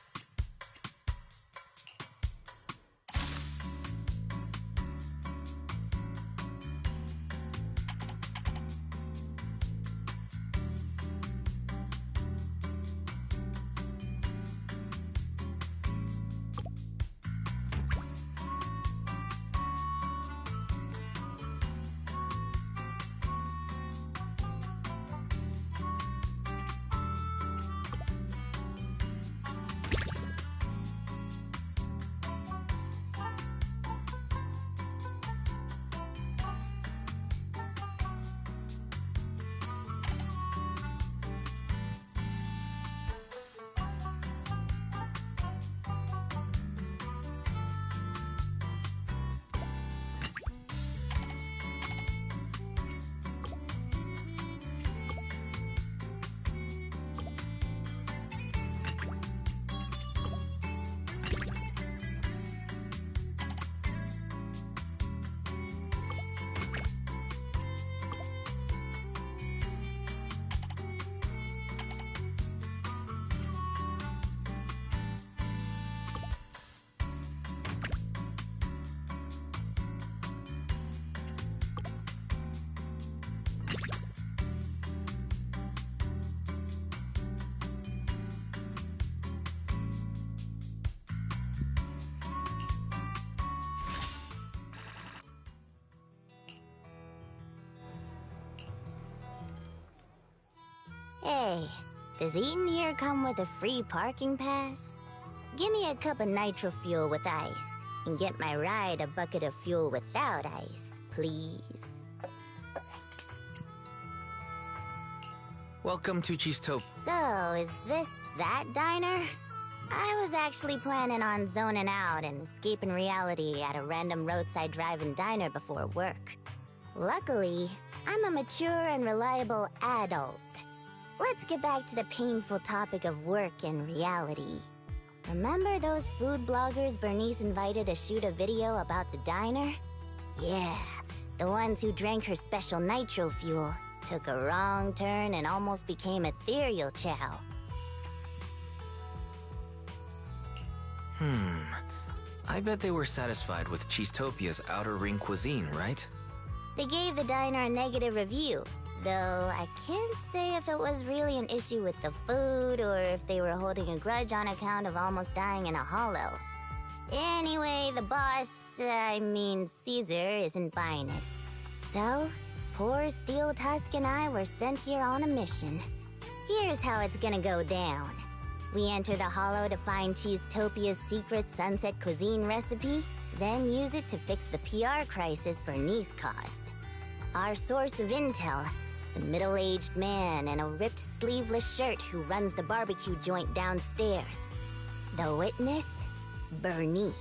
Hey, does eating here come with a free parking pass? Give me a cup of nitro fuel with ice, and get my ride a bucket of fuel without ice, please. Welcome to Cheesetopia. So, is this that diner? I was actually planning on zoning out and escaping reality at a random roadside drive-in diner before work. Luckily, I'm a mature and reliable adult. Let's get back to the painful topic of work and reality. Remember those food bloggers Bernice invited to shoot a video about the diner? Yeah, the ones who drank her special nitro fuel, took a wrong turn and almost became ethereal chow. I bet they were satisfied with Cheesetopia's outer ring cuisine, right? They gave the diner a negative review, though I can't say if it was really an issue with the food or if they were holding a grudge on account of almost dying in a hollow. Anyway, the boss, Caesar, isn't buying it. So, poor Steel Tusk and I were sent here on a mission. Here's how it's gonna go down. We enter the hollow to find Cheesetopia's secret sunset cuisine recipe, then use it to fix the PR crisis Bernice caused. Our source of intel, the middle-aged man in a ripped sleeveless shirt who runs the barbecue joint downstairs. The witness, Bernice.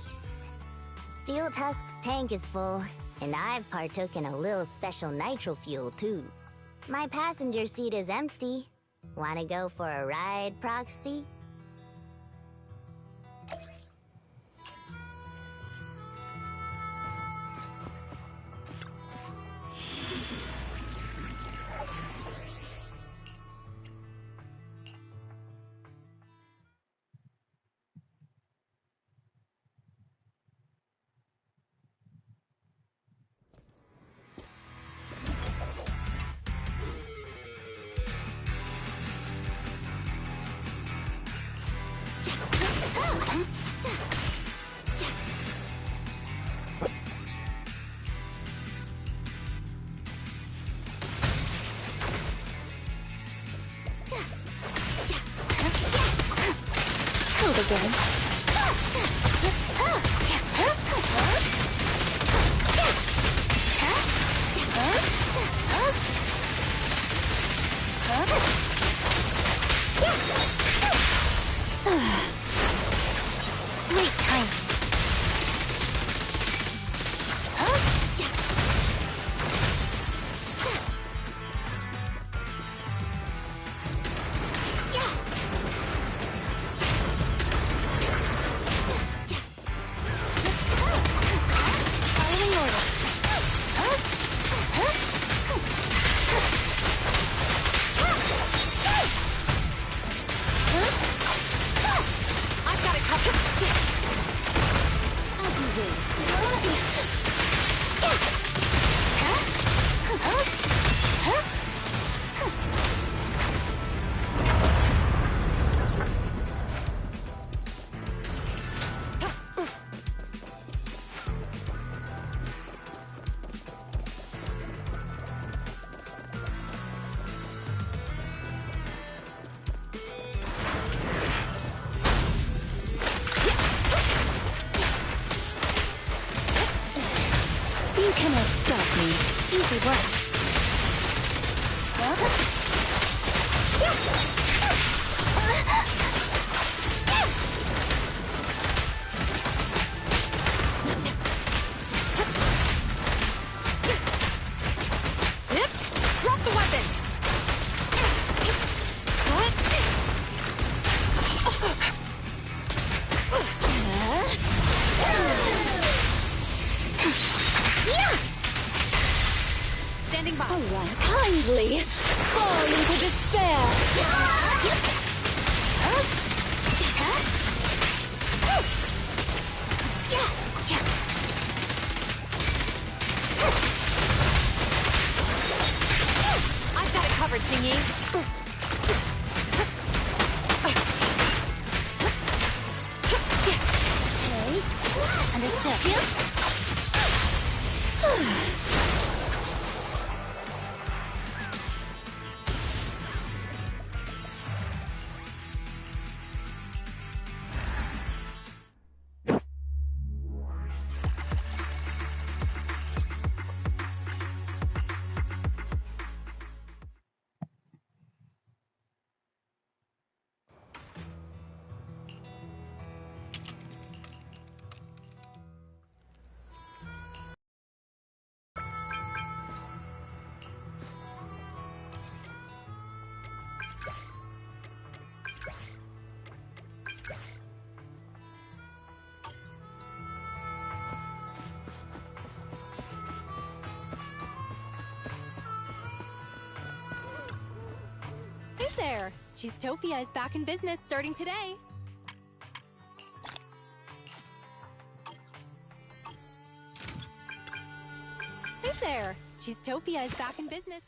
Steel Tusk's tank is full, and I've partook in a little special nitro fuel too. My passenger seat is empty. Wanna go for a ride, Proxy? Again. Great time. You cannot stop me. Easy work. Drop the weapon! Standing by. Alright, kindly fall into despair. I've got it covered, Jingy. Okay. Understood. Cheesetopia is back in business starting today. Hey there! Cheesetopia is back in business.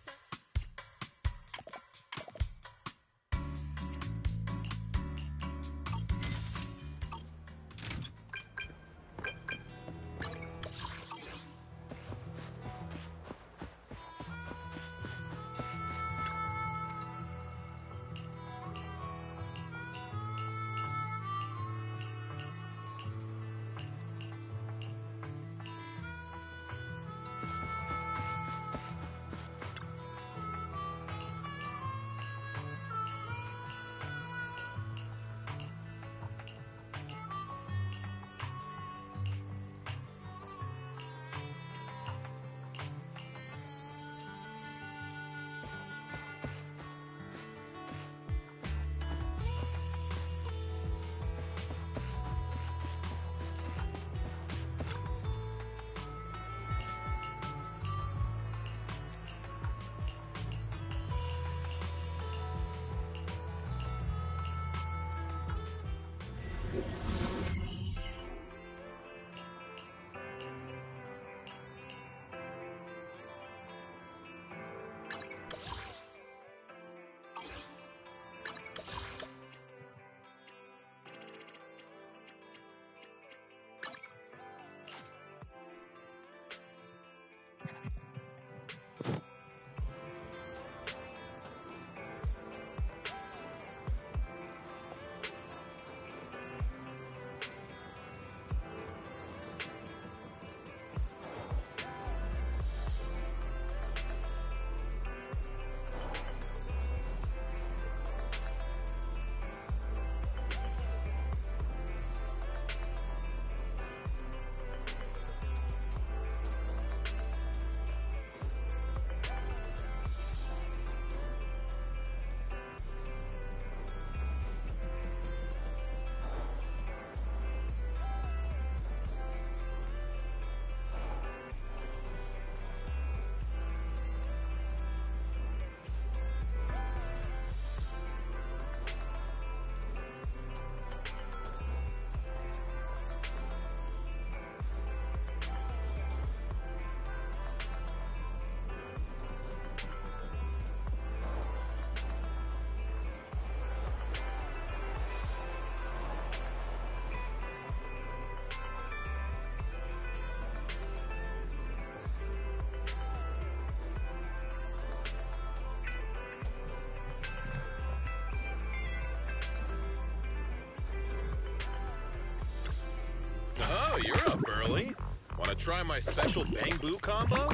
Oh, you're up early. Want to try my special Bang Boo combo?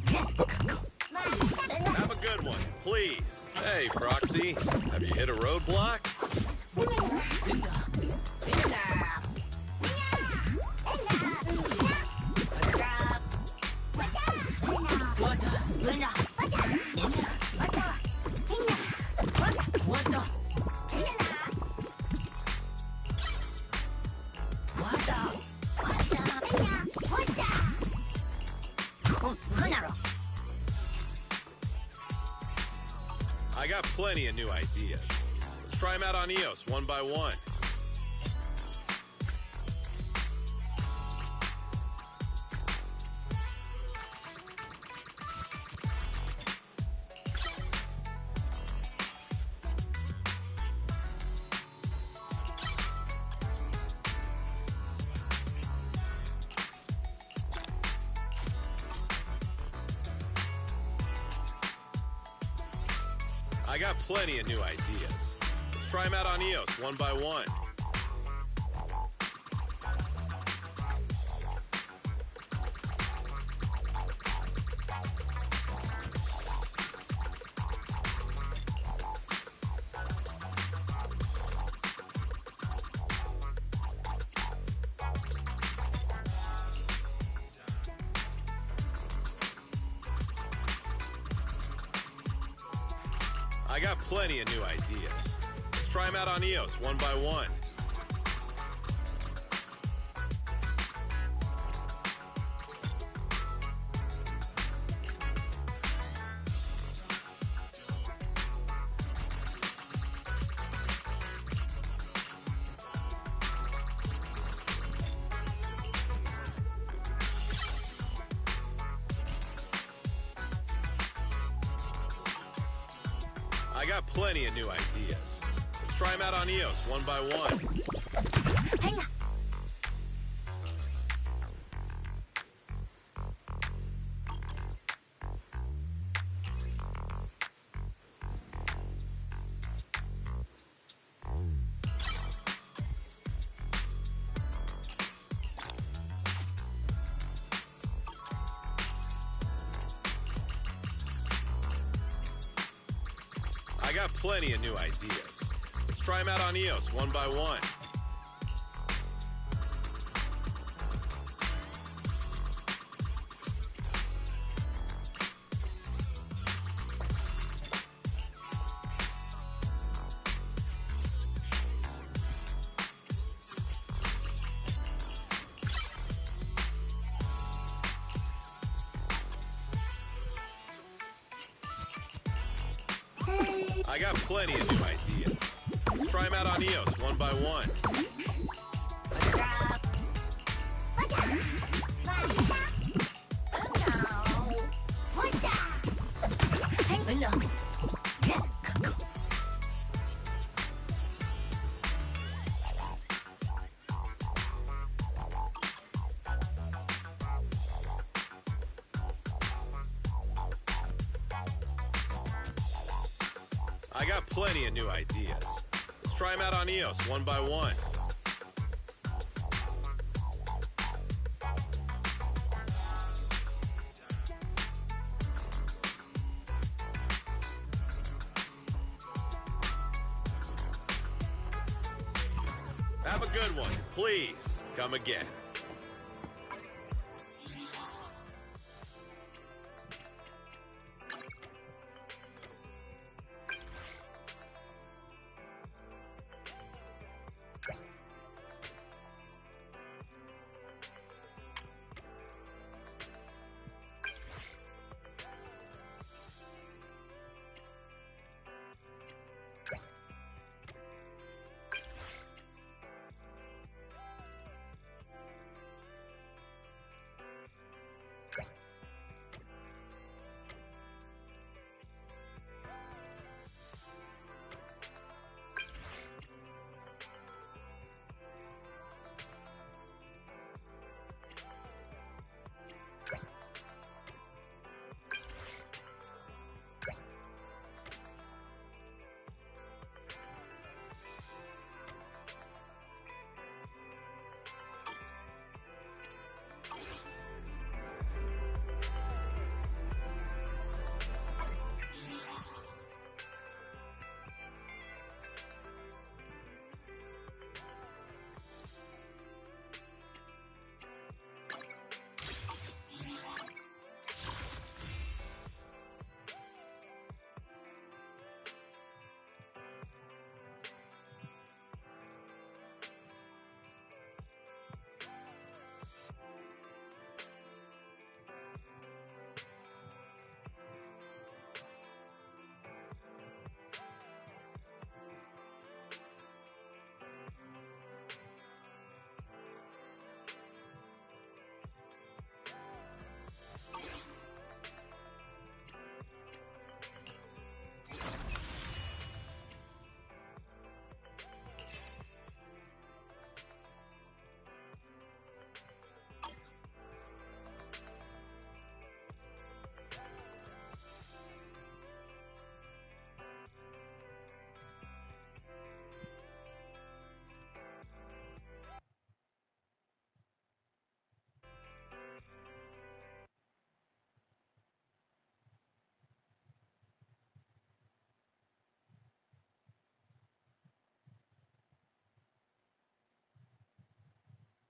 Have a good one, please. Hey, Proxy, have you hit a roadblock? I got plenty of new ideas. Let's try them out on EOS one by one. I got plenty of new ideas. Let's try them out on EOS one by one. I got plenty of new ideas. Let's try them out on EOS one by one. I got plenty of new ideas. Let's try them out on EOS one by one. Hang on. I got plenty of new ideas. Let's try them out on EOS one by one. I got plenty of new ideas. Let's try them out on EOS one by one. I got plenty of new ideas. Let's try them out on EOS one by one. Have a good one. Please come again.